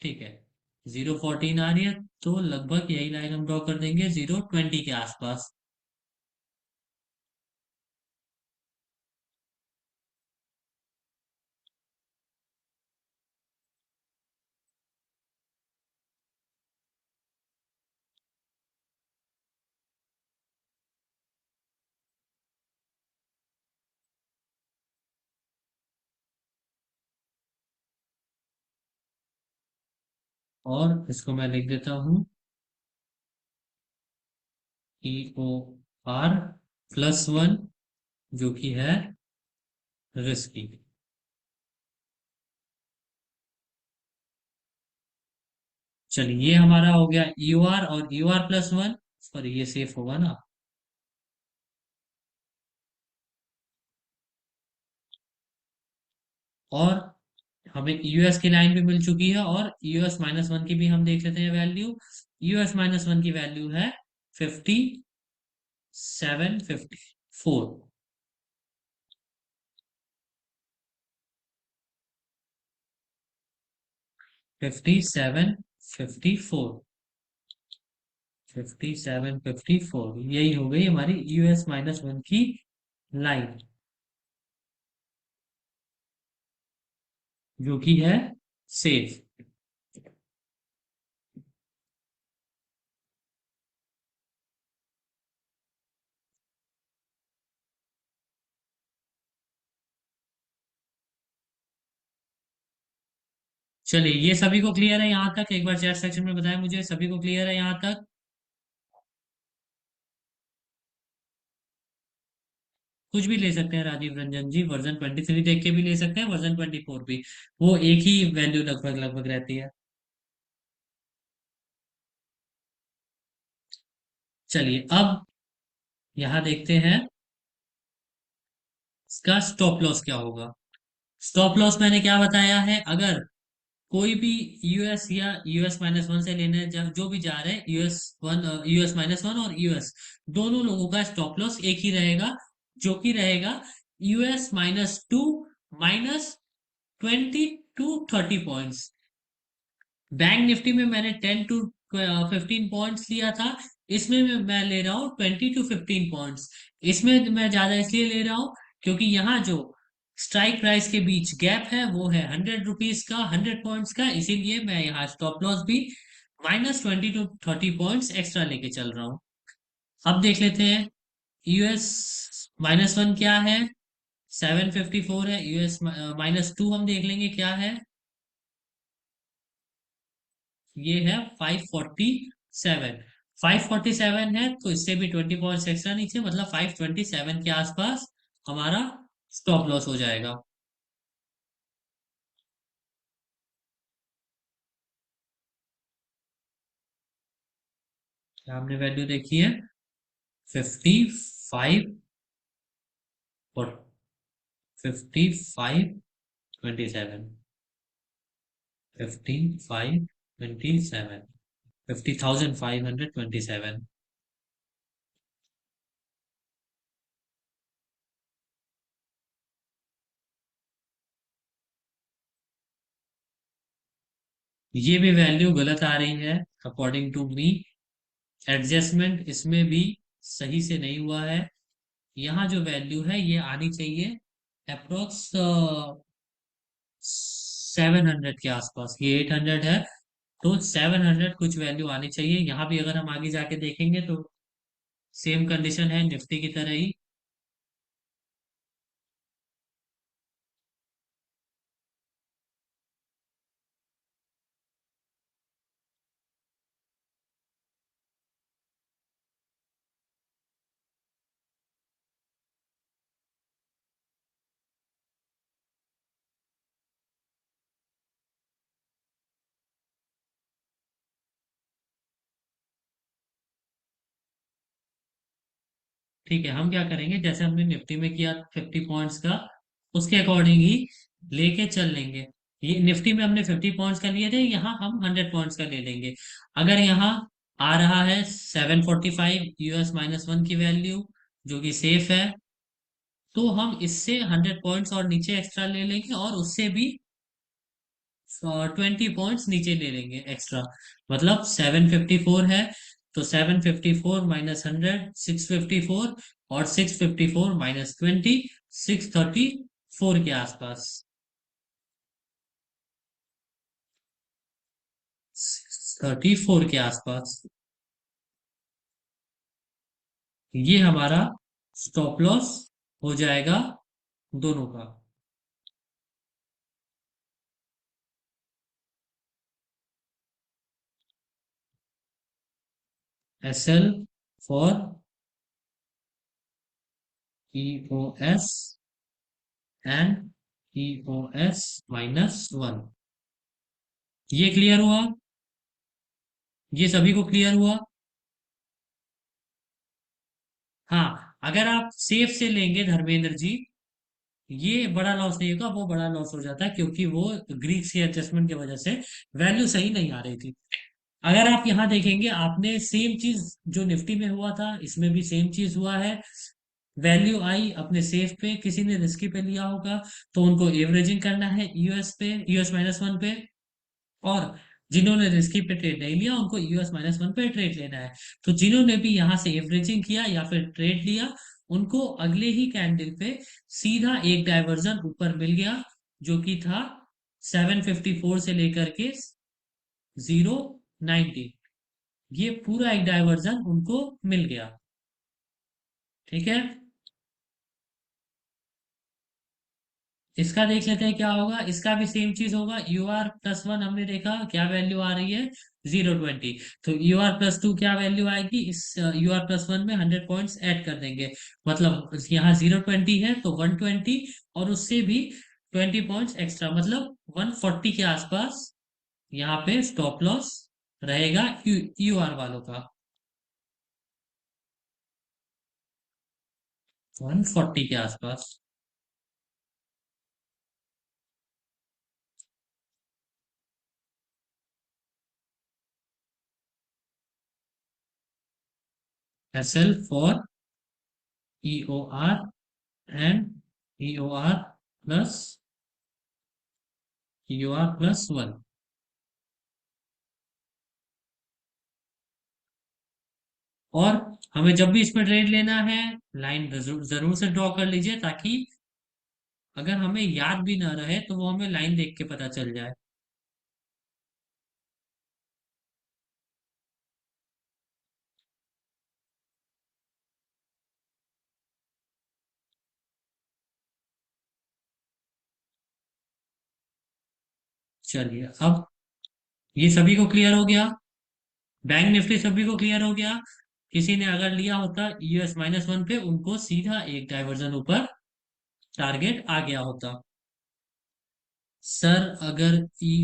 ठीक है, 0,14 आ रही है, तो लगभग यही लाइन हम ड्रॉ कर देंगे 0,20 के आसपास। और इसको मैं लिख देता हूँ EOR प्लस वन, जो कि है रिस्की। चलिए, ये हमारा हो गया EOR और EOR प्लस वन। पर ये सेफ होगा ना? और हमें यूएस की लाइन भी मिल चुकी है, और यूएस माइनस वन की भी हम देख लेते हैं वैल्यू। यूएस माइनस वन की वैल्यू है 5754। 5754। 5754, यही हो गई हमारी यूएस माइनस वन की लाइन, जो कि है सेफ। चलिए, ये सभी को क्लियर है यहाँ तक? एक बार चैट सेक्शन में बताएं मुझे, सभी को क्लियर है यहाँ तक? कुछ भी ले सकते हैं राजीव रंजन जी, वर्जन 23 देख के भी ले सकते हैं, वर्जन 24 भी। वो एक ही वैल्यू लगभग लगभग रहती है। चलिए, अब यहाँ देखते हैं इसका स्टॉप लॉस क्या होगा। स्टॉप लॉस मैंने क्या बताया है, अगर कोई भी यूएस या यूएस माइनस वन से लेने जो भी जा रहे हैं, US one, US minus one और यूएस, दोनों लोगों का स्टॉप लॉस एक ही रहेगा, जो कि रहेगा US minus two minus 20 to 30 points. Bank Nifty में मैंने 10 to 15 पॉइंट्स लिया था, इसमें मैं ले रहा हूँ 20 to 15 पॉइंट्स। इसमें मैं ज्यादा इसलिए ले रहा हूँ क्योंकि यहाँ जो स्ट्राइक प्राइस के बीच गैप है वो है 100 रुपीज का, 100 पॉइंट्स का, इसीलिए मैं यहाँ स्टॉप लॉस भी -20 to 30 पॉइंट्स एक्स्ट्रा लेके चल रहा हूँ। अब देख लेते हैं यूएस माइनस वन क्या है। 754 है। यूएस माइनस टू हम देख लेंगे क्या है। ये है 547। 547 है, तो इससे भी 20 पॉइंट्स एक्स्ट्रा नीचे, मतलब 527 के आसपास हमारा स्टॉप लॉस हो जाएगा। क्या हमने वैल्यू देखी है? 55 और 5527। 5527। 50,527। ये भी वैल्यू गलत आ रही है अकॉर्डिंग टू मी। एडजस्टमेंट इसमें भी सही से नहीं हुआ है। यहाँ जो वैल्यू है ये आनी चाहिए अप्रोक्स 700 के आसपास। ये 800 है, तो 700 कुछ वैल्यू आनी चाहिए। यहाँ भी अगर हम आगे जाके देखेंगे तो सेम कंडीशन है निफ्टी की तरह ही। ठीक है, हम क्या करेंगे, जैसे हमने निफ्टी में किया 50 पॉइंट्स का, उसके अकॉर्डिंग ही लेके चल लेंगे। ये निफ्टी में हमने 50 पॉइंट्स का लिए थे, यहाँ हम 100 पॉइंट्स का ले लेंगे। अगर यहाँ आ रहा है 745 यूएस माइनस वन की वैल्यू, जो कि सेफ है, तो हम इससे 100 पॉइंट्स और नीचे एक्स्ट्रा ले लेंगे और उससे भी 20 पॉइंट्स नीचे ले लेंगे एक्स्ट्रा। मतलब 754 है, तो 754 माइनस 100 654, और 654 माइनस 20 634 के आसपास। 34 के आसपास ये हमारा स्टॉप लॉस हो जाएगा दोनों का। S L for E O S and E O S -1। ये क्लियर हुआ? ये सभी को क्लियर हुआ? हाँ, अगर आप सेफ से लेंगे धर्मेंद्र जी, ये बड़ा लॉस नहीं होगा, वो बड़ा लॉस हो जाता है क्योंकि वो ग्रीक से एडजस्टमेंट की वजह से वैल्यू सही नहीं आ रही थी। अगर आप यहाँ देखेंगे, आपने सेम चीज जो निफ्टी में हुआ था इसमें भी सेम चीज हुआ है। वैल्यू आई अपने सेफ पे, किसी ने रिस्की पे लिया होगा, तो उनको एवरेजिंग करना है यूएस पे, यूएस -1 पे। और जिन्होंने रिस्की पे ट्रेड नहीं लिया उनको यूएस -1 पे ट्रेड लेना है। तो जिन्होंने भी यहाँ से एवरेजिंग किया या फिर ट्रेड लिया, उनको अगले ही कैंडल पे सीधा एक डाइवर्जन ऊपर मिल गया, जो कि था 754 से लेकर के 090। ये पूरा एक डाइवर्जन उनको मिल गया। ठीक है, इसका देख लेते हैं क्या होगा। इसका भी सेम चीज होगा, UR+1 हमने देखा क्या वैल्यू आ रही है, 020। तो UR+2 क्या वैल्यू आएगी, इस UR+1 में 100 पॉइंट्स ऐड कर देंगे। मतलब यहाँ 020 है तो 120, और उससे भी 20 पॉइंट्स एक्स्ट्रा, मतलब 140 के आसपास यहाँ पे स्टॉप लॉस रहेगा UR वालों का। 140 के आसपास। SL for EOR and EOR plus EOR+1। और हमें जब भी इसमें ट्रेड लेना है, लाइन जरूर जरूर से ड्रॉ कर लीजिए, ताकि अगर हमें याद भी ना रहे तो वो हमें लाइन देख के पता चल जाए। चलिए, अब ये सभी को क्लियर हो गया। बैंक निफ्टी सभी को क्लियर हो गया। किसी ने अगर लिया होता US -1 पे, उनको सीधा एक डाइवर्जन ऊपर टारगेट आ गया होता। सर अगर ई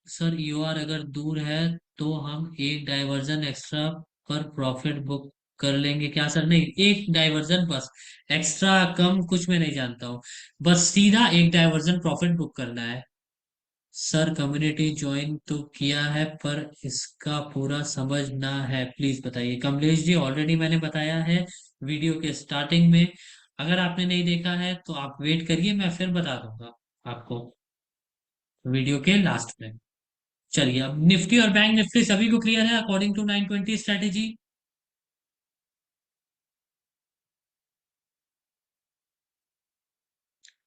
सर EOR अगर दूर है तो हम एक डाइवर्जन एक्स्ट्रा पर प्रॉफिट बुक कर लेंगे क्या सर? नहीं, एक डाइवर्जन बस, एक्स्ट्रा कम कुछ में नहीं जानता हूँ, बस सीधा एक डाइवर्जन प्रॉफिट बुक करना है। सर कम्युनिटी ज्वाइन तो किया है पर इसका पूरा समझ ना है, प्लीज बताइए। कमलेश जी, ऑलरेडी मैंने बताया है वीडियो के स्टार्टिंग में। अगर आपने नहीं देखा है तो आप वेट करिए, मैं फिर बता दूंगा आपको वीडियो के लास्ट में। चलिए, अब निफ्टी और बैंक निफ्टी सभी को क्लियर है अकॉर्डिंग टू 920 स्ट्रेटेजी।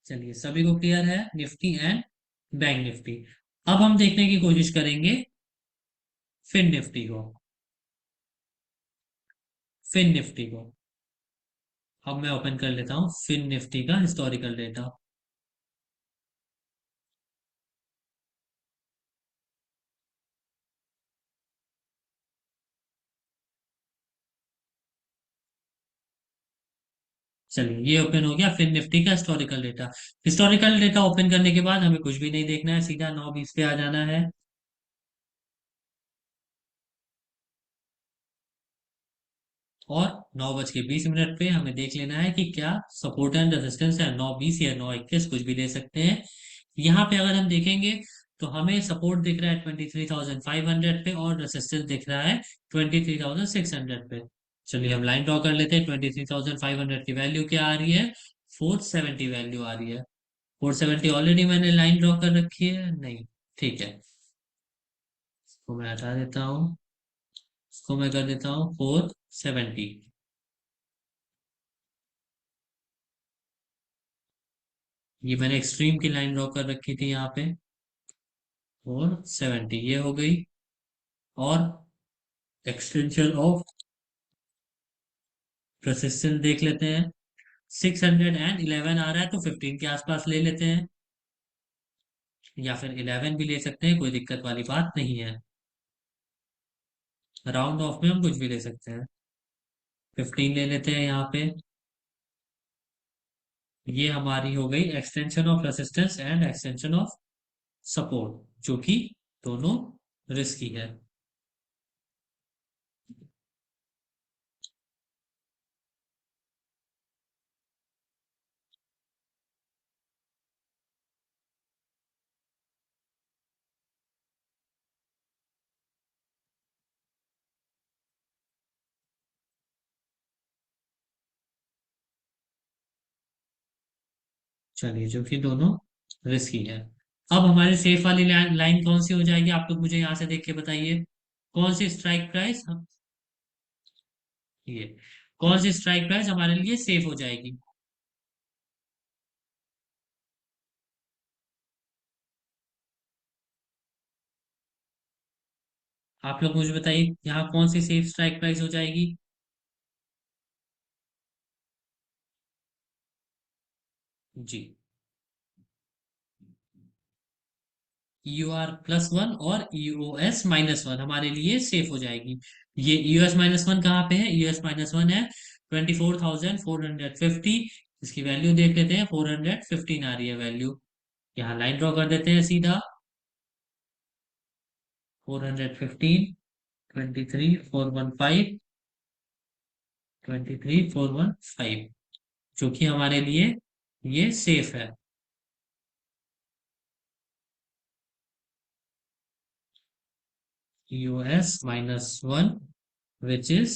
चलिए, सभी को क्लियर है निफ्टी एंड बैंक निफ्टी। अब हम देखने की कोशिश करेंगे फिन निफ्टी को। फिन निफ्टी को अब मैं ओपन कर लेता हूँ, फिन निफ्टी का हिस्टोरिकल डेटा। चलिए, ये ओपन हो गया फिन निफ्टी का historical data. Historical data open करने के बाद हमें कुछ भी नहीं देखना है, सीधा 9:20 पे आ जाना है। और 9:20 पे हमें देख लेना है कि क्या सपोर्ट एंड रेजिस्टेंस है, 9:20 या 9:21, कुछ भी ले सकते हैं। यहाँ पे अगर हम देखेंगे तो हमें सपोर्ट दिख रहा है 23,500 पे, और रेजिस्टेंस दिख रहा है 23,600 पे। चलिए, हम लाइन ड्रॉ कर लेते हैं। 23,500 की वैल्यू क्या आ रही है, 470 वैल्यू आ रही है। 470 ऑलरेडी मैंने लाइन ड्रॉ कर रखी है, नहीं? ठीक है, इसको मैं हटा देता हूँ। इसको मैं कर देता हूँ 470। ये मैंने एक्सट्रीम की लाइन ड्रॉ कर रखी थी यहाँ पे। 470 ये हो गई। और एक्सटेंशन ऑफ रेसिस्टेंस देख लेते हैं। 611 आ रहा है, तो 15 के आसपास ले लेते हैं, या फिर 11 भी ले सकते हैं, कोई दिक्कत वाली बात नहीं है। राउंड ऑफ में हम कुछ भी ले सकते हैं। 15 ले लेते हैं यहाँ पे। ये हमारी हो गई extension of resistance and extension of support, जो कि दोनों रिस्की है। चलिए, जो कि दोनों रिस्की है। अब हमारी सेफ वाली लाइन कौन सी हो जाएगी, आप लोग मुझे यहाँ से देख के बताइए। कौन सी स्ट्राइक प्राइस ये कौन सी स्ट्राइक प्राइस हमारे लिए सेफ हो जाएगी? आप लोग मुझे बताइए, यहाँ कौन सी सेफ स्ट्राइक प्राइस हो जाएगी? जी, EUR+1 और EOS-1 हमारे लिए सेफ हो जाएगी। ये EOS-1 कहाँ पे है? EOS-1 है 24,450। इसकी वैल्यू देख लेते हैं, 415 आ रही है वैल्यू। यहाँ लाइन ड्रॉ कर देते हैं सीधा। 415, 23,415, 23,415, जो कि हमारे लिए ये सेफ है। EOS-1 which is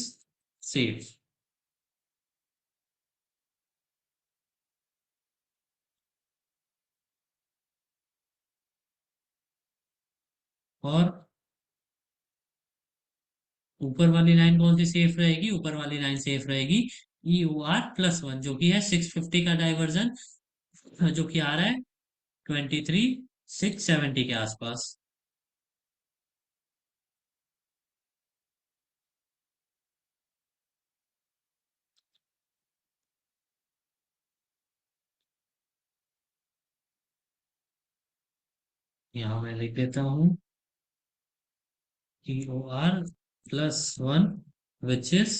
safe। और ऊपर वाली लाइन कौन सी सेफ रहेगी? ऊपर वाली लाइन सेफ रहेगी EOR+1, जो कि है 650 का डाइवर्जन, जो कि आ रहा है 23,670 के आसपास। यहाँ मैं लिख देता हूँ EOR+1 which is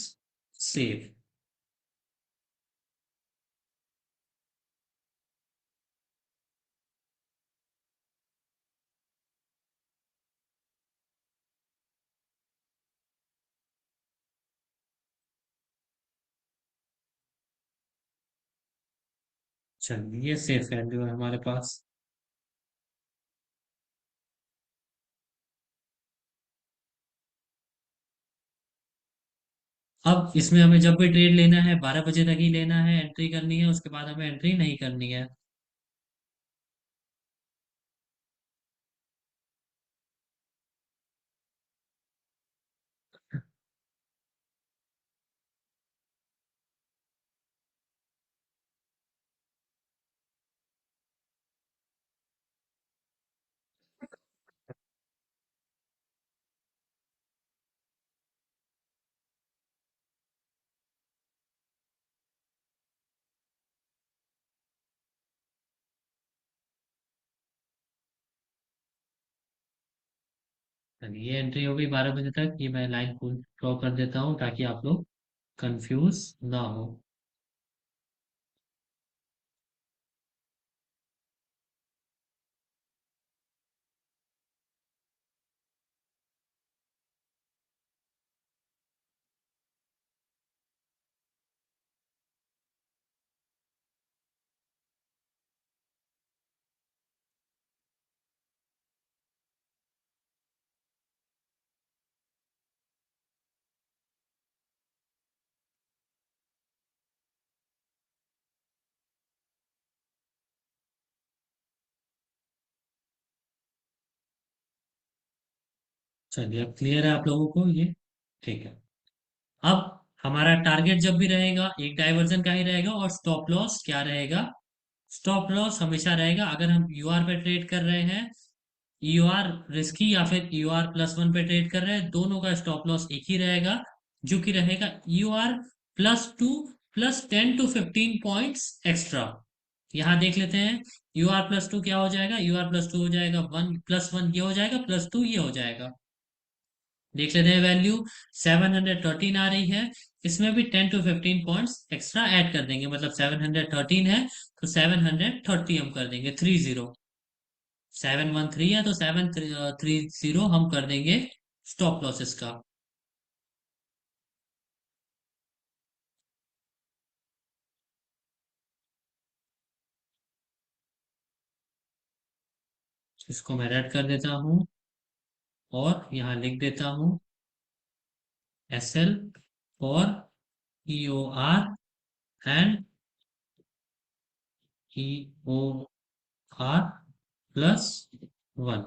safe। चलिए, ये सेफ वैल्यू है हमारे पास। अब इसमें हमें जब भी ट्रेड लेना है 12 बजे तक ही लेना है, एंट्री करनी है, उसके बाद हमें एंट्री नहीं करनी है। चलिए, ये एंट्री हो गई 12 बजे तक। ये मैं लाइन को ड्रॉ कर देता हूँ ताकि आप लोग कंफ्यूज ना हो। चलिए अब क्लियर है आप लोगों को ये? ठीक है। अब हमारा टारगेट जब भी रहेगा एक डाइवर्जन का ही रहेगा, और स्टॉप लॉस क्या रहेगा? स्टॉप लॉस हमेशा रहेगा अगर हम यूआर पे ट्रेड कर रहे हैं, यूआर रिस्की या फिर यूआर+1 पे ट्रेड कर रहे हैं, दोनों का स्टॉप लॉस एक ही रहेगा, जो कि रहेगा यूआर+2 +10 to 15 पॉइंट्स एक्स्ट्रा। यहाँ देख लेते हैं, यूआर+2 क्या हो जाएगा? यूआर+2 हो जाएगा 1+1, ये हो जाएगा, +2 ये हो जाएगा। देख लेते हैं वैल्यू, 713 आ रही है। इसमें भी 10 to 15 पॉइंट्स एक्स्ट्रा ऐड कर देंगे, मतलब 713 है तो 730 हम कर देंगे, 30। 713 है तो 730 हम कर देंगे स्टॉप लॉसेस का। इसको मैं रेड कर देता हूँ और यहाँ लिख देता हूँ SL for EOR and EOR+1।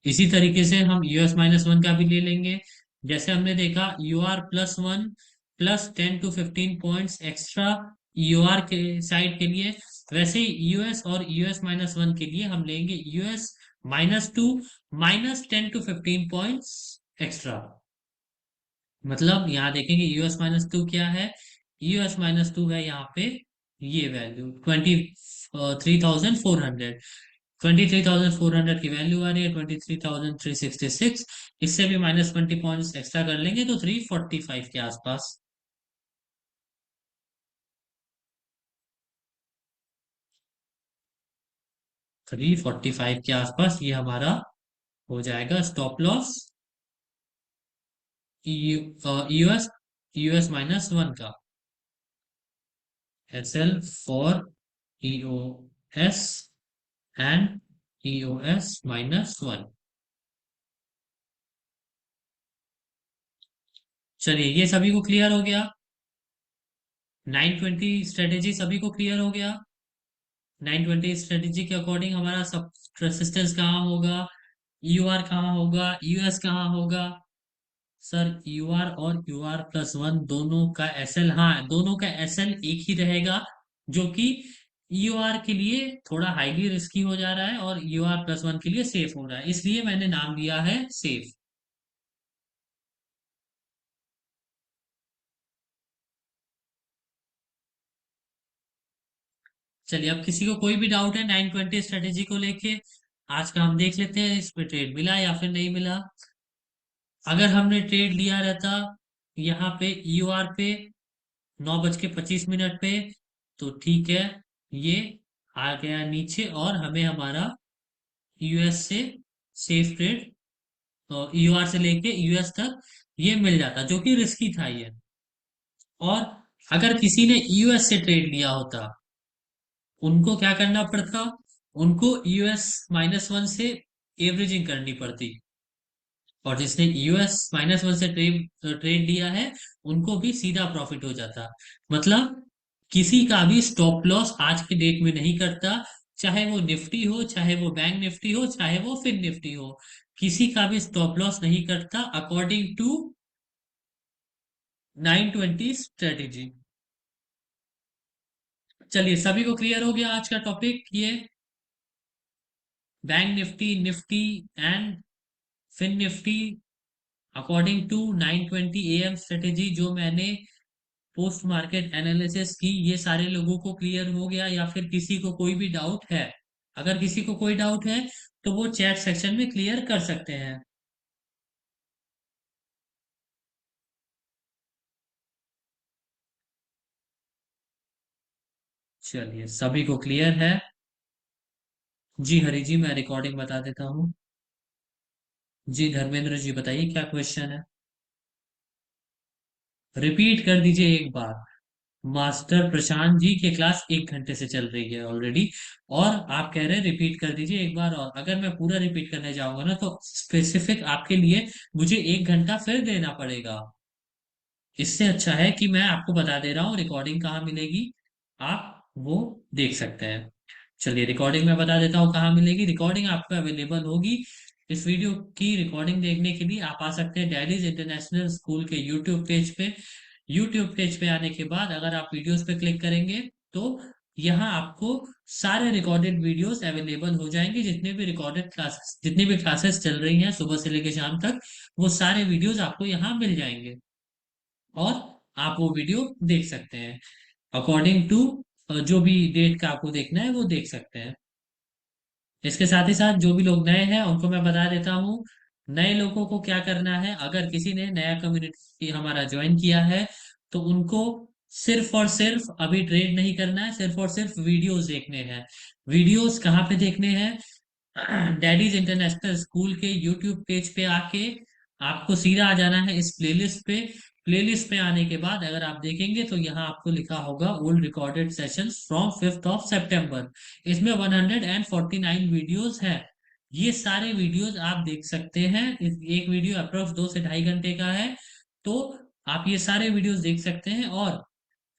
इसी तरीके से हम US-1 का भी ले लेंगे। जैसे हमने देखा UR+1 +10 to 15 points extra EOR के साइड के लिए, वैसे ही US और US-1 के लिए हम लेंगे US-2 -10 to 15 पॉइंट्स एक्स्ट्रा। मतलब यहाँ देखेंगे US-2 क्या है? US-2 है यहाँ पे ये वैल्यू 23,400। 23,400 की वैल्यू आ रही है 23,366। इससे भी -20 पॉइंट्स एक्स्ट्रा कर लेंगे तो 345 के आसपास। 345 के आसपास ये हमारा हो जाएगा स्टॉप लॉस यूएस US-1 का। SL for EOS and EOS-1। चलिए ये सभी को क्लियर हो गया। 920 स्ट्रेटेजी सभी को क्लियर हो गया। 920 स्ट्रेटेजी के अकॉर्डिंग हमारा सब रेसिस्टेंस कहाँ होगा, यूआर कहाँ होगा, यूएस कहाँ होगा? सर यूआर और यूआर+1 दोनों का एसएल, हाँ दोनों का एसएल एक ही रहेगा, जो कि यूआर के लिए थोड़ा हाईली रिस्की हो जा रहा है और यूआर+1 के लिए सेफ हो रहा है, इसलिए मैंने नाम दिया है सेफ। चलिए अब किसी को कोई भी डाउट है 920 स्ट्रेटेजी को लेके, आज का हम देख लेते हैं इस पे ट्रेड मिला या फिर नहीं मिला। अगर हमने ट्रेड लिया रहता यहाँ पे यूआर पे 9:25 पे, तो ठीक है, ये आ गया नीचे और हमें हमारा यूएस से सेफ ट्रेड, यूआर से लेके यूएस तक ये मिल जाता, जो कि रिस्की था ये। और अगर किसी ने यूएस से ट्रेड लिया होता, उनको क्या करना पड़ता? उनको US-1 से एवरेजिंग करनी पड़ती, और जिसने US-1 से ट्रेड ट्रेड लिया है उनको भी सीधा प्रॉफिट हो जाता। मतलब किसी का भी स्टॉप लॉस आज के डेट में नहीं करता, चाहे वो निफ्टी हो, चाहे वो बैंक निफ्टी हो, चाहे वो फिन निफ्टी हो, किसी का भी स्टॉप लॉस नहीं करता अकॉर्डिंग टू 920 स्ट्रेटेजी। चलिए सभी को क्लियर हो गया आज का टॉपिक ये, bank Nifty, Nifty and fin Nifty according to 920 AM strategy जो मैंने पोस्ट मार्केट एनालिसिस की, ये सारे लोगों को क्लियर हो गया या फिर किसी को कोई भी डाउट है? अगर किसी को कोई डाउट है तो वो चैट सेक्शन में क्लियर कर सकते हैं। चलिए सभी को क्लियर है। जी हरी जी, मैं रिकॉर्डिंग बता देता हूँ। जी धर्मेंद्र जी बताइए क्या क्वेश्चन है? रिपीट कर दीजिए एक बार। मास्टर प्रशांत जी की क्लास 1 घंटे से चल रही है ऑलरेडी, और आप कह रहे हैं रिपीट कर दीजिए एक बार, और अगर मैं पूरा रिपीट करने जाऊंगा ना तो स्पेसिफिक आपके लिए मुझे 1 घंटा फिर देना पड़ेगा। इससे अच्छा है कि मैं आपको बता दे रहा हूँ रिकॉर्डिंग कहाँ मिलेगी, आप वो देख सकते हैं। चलिए, रिकॉर्डिंग मैं बता देता हूँ कहाँ मिलेगी। रिकॉर्डिंग आपको अवेलेबल होगी, इस वीडियो की रिकॉर्डिंग देखने के लिए आप आ सकते हैं डैडीज इंटरनेशनल स्कूल के यूट्यूब पेज पे। यूट्यूब पेज पे आने के बाद अगर आप वीडियोस पे क्लिक करेंगे तो यहाँ आपको सारे रिकॉर्डेड वीडियोस अवेलेबल हो जाएंगे। जितनी भी क्लासेस चल रही हैं सुबह से लेकर शाम तक, वो सारे वीडियोस आपको यहाँ मिल जाएंगे और आप वो वीडियो देख सकते हैं अकॉर्डिंग टू जो भी डेट का आपको देखना है वो देख सकते हैं। इसके साथ ही साथ जो भी लोग नए हैं उनको मैं बता देता हूँ, नए लोगों को क्या करना है। अगर किसी ने नया कम्युनिटी हमारा ज्वाइन किया है तो उनको सिर्फ और सिर्फ अभी ट्रेड नहीं करना है, सिर्फ और सिर्फ वीडियोस देखने हैं। वीडियोस कहाँ पे देखने हैं? डैडीज इंटरनेशनल स्कूल के यूट्यूब पेज पे आके आपको सीधा आ जाना है इस प्लेलिस्ट पे। प्लेलिस्ट पे आने के बाद अगर आप देखेंगे तो यहाँ आपको लिखा होगा ओल्ड रिकॉर्डेड सेशंस फ्रॉम 5 सितंबर। इसमें 149 वीडियोस हैं। ये सारे वीडियोस आप देख सकते हैं। एक वीडियो अप्रोक्स 2 से ढाई घंटे का है। तो आप ये सारे वीडियोस देख सकते हैं और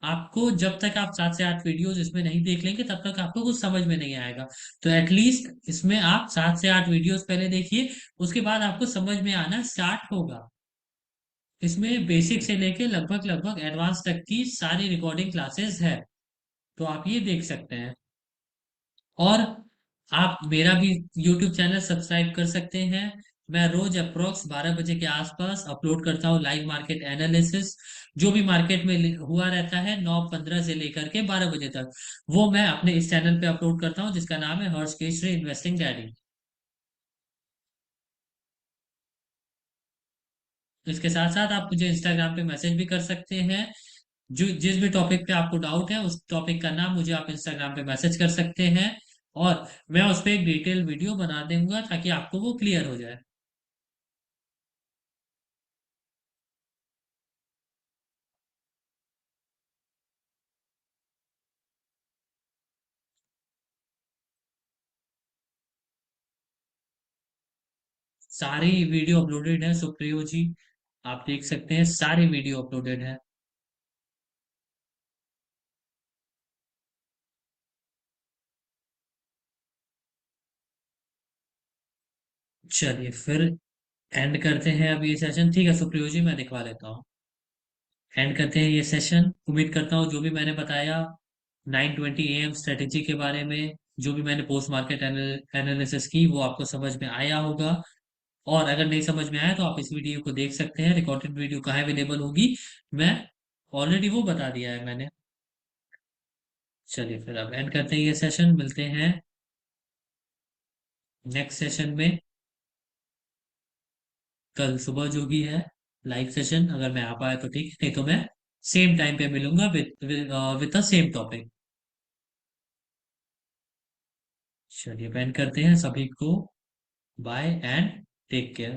आपको जब तक आप 7 से 8 वीडियोस इसमें नहीं देख लेंगे तब तक आपको कुछ समझ में नहीं आएगा। तो एटलीस्ट इसमें आप 7 से 8 वीडियोस पहले देखिए, उसके बाद आपको समझ में आना स्टार्ट होगा। इसमें बेसिक से लेके लगभग लगभग एडवांस तक की सारी रिकॉर्डिंग क्लासेस है, तो आप ये देख सकते हैं। और आप मेरा भी यूट्यूब चैनल सब्सक्राइब कर सकते हैं। मैं रोज अप्रोक्स 12 बजे के आसपास अपलोड करता हूँ लाइव मार्केट एनालिसिस। जो भी मार्केट में हुआ रहता है 9:15 से लेकर के 12 बजे तक, वो मैं अपने इस चैनल पे अपलोड करता हूँ जिसका नाम है हर्ष केशरी इन्वेस्टिंग डैडी। इसके साथ साथ आप मुझे इंस्टाग्राम पे मैसेज भी कर सकते हैं। जो जिस भी टॉपिक पे आपको डाउट है उस टॉपिक का नाम मुझे आप इंस्टाग्राम पे मैसेज कर सकते हैं और मैं उस पर एक डिटेल वीडियो बना दूंगा ताकि आपको वो क्लियर हो जाए। सारी वीडियो अपलोडेड है सुप्रियो जी, आप देख सकते हैं सारी वीडियो अपलोडेड है। चलिए फिर एंड करते हैं अब ये सेशन। ठीक है सुप्रियो जी, मैं दिखवा लेता हूँ। एंड करते हैं ये सेशन। उम्मीद करता हूँ जो भी मैंने बताया 9:20 AM स्ट्रेटेजी के बारे में, जो भी मैंने पोस्ट मार्केट एनालिसिस की, वो आपको समझ में आया होगा। और अगर नहीं समझ में आया तो आप इस वीडियो को देख सकते हैं। रिकॉर्डेड वीडियो कहाँ अवेलेबल होगी, मैं ऑलरेडी वो बता दिया है मैंने। चलिए फिर अब एंड करते हैं ये सेशन। मिलते हैं नेक्स्ट सेशन में कल सुबह जो भी है लाइव सेशन। अगर मैं आ पाया तो ठीक, नहीं तो मैं सेम टाइम पे मिलूंगा विद द सेम टॉपिक। चलिए एंड करते हैं। सभी को बाय एंड टेक केयर।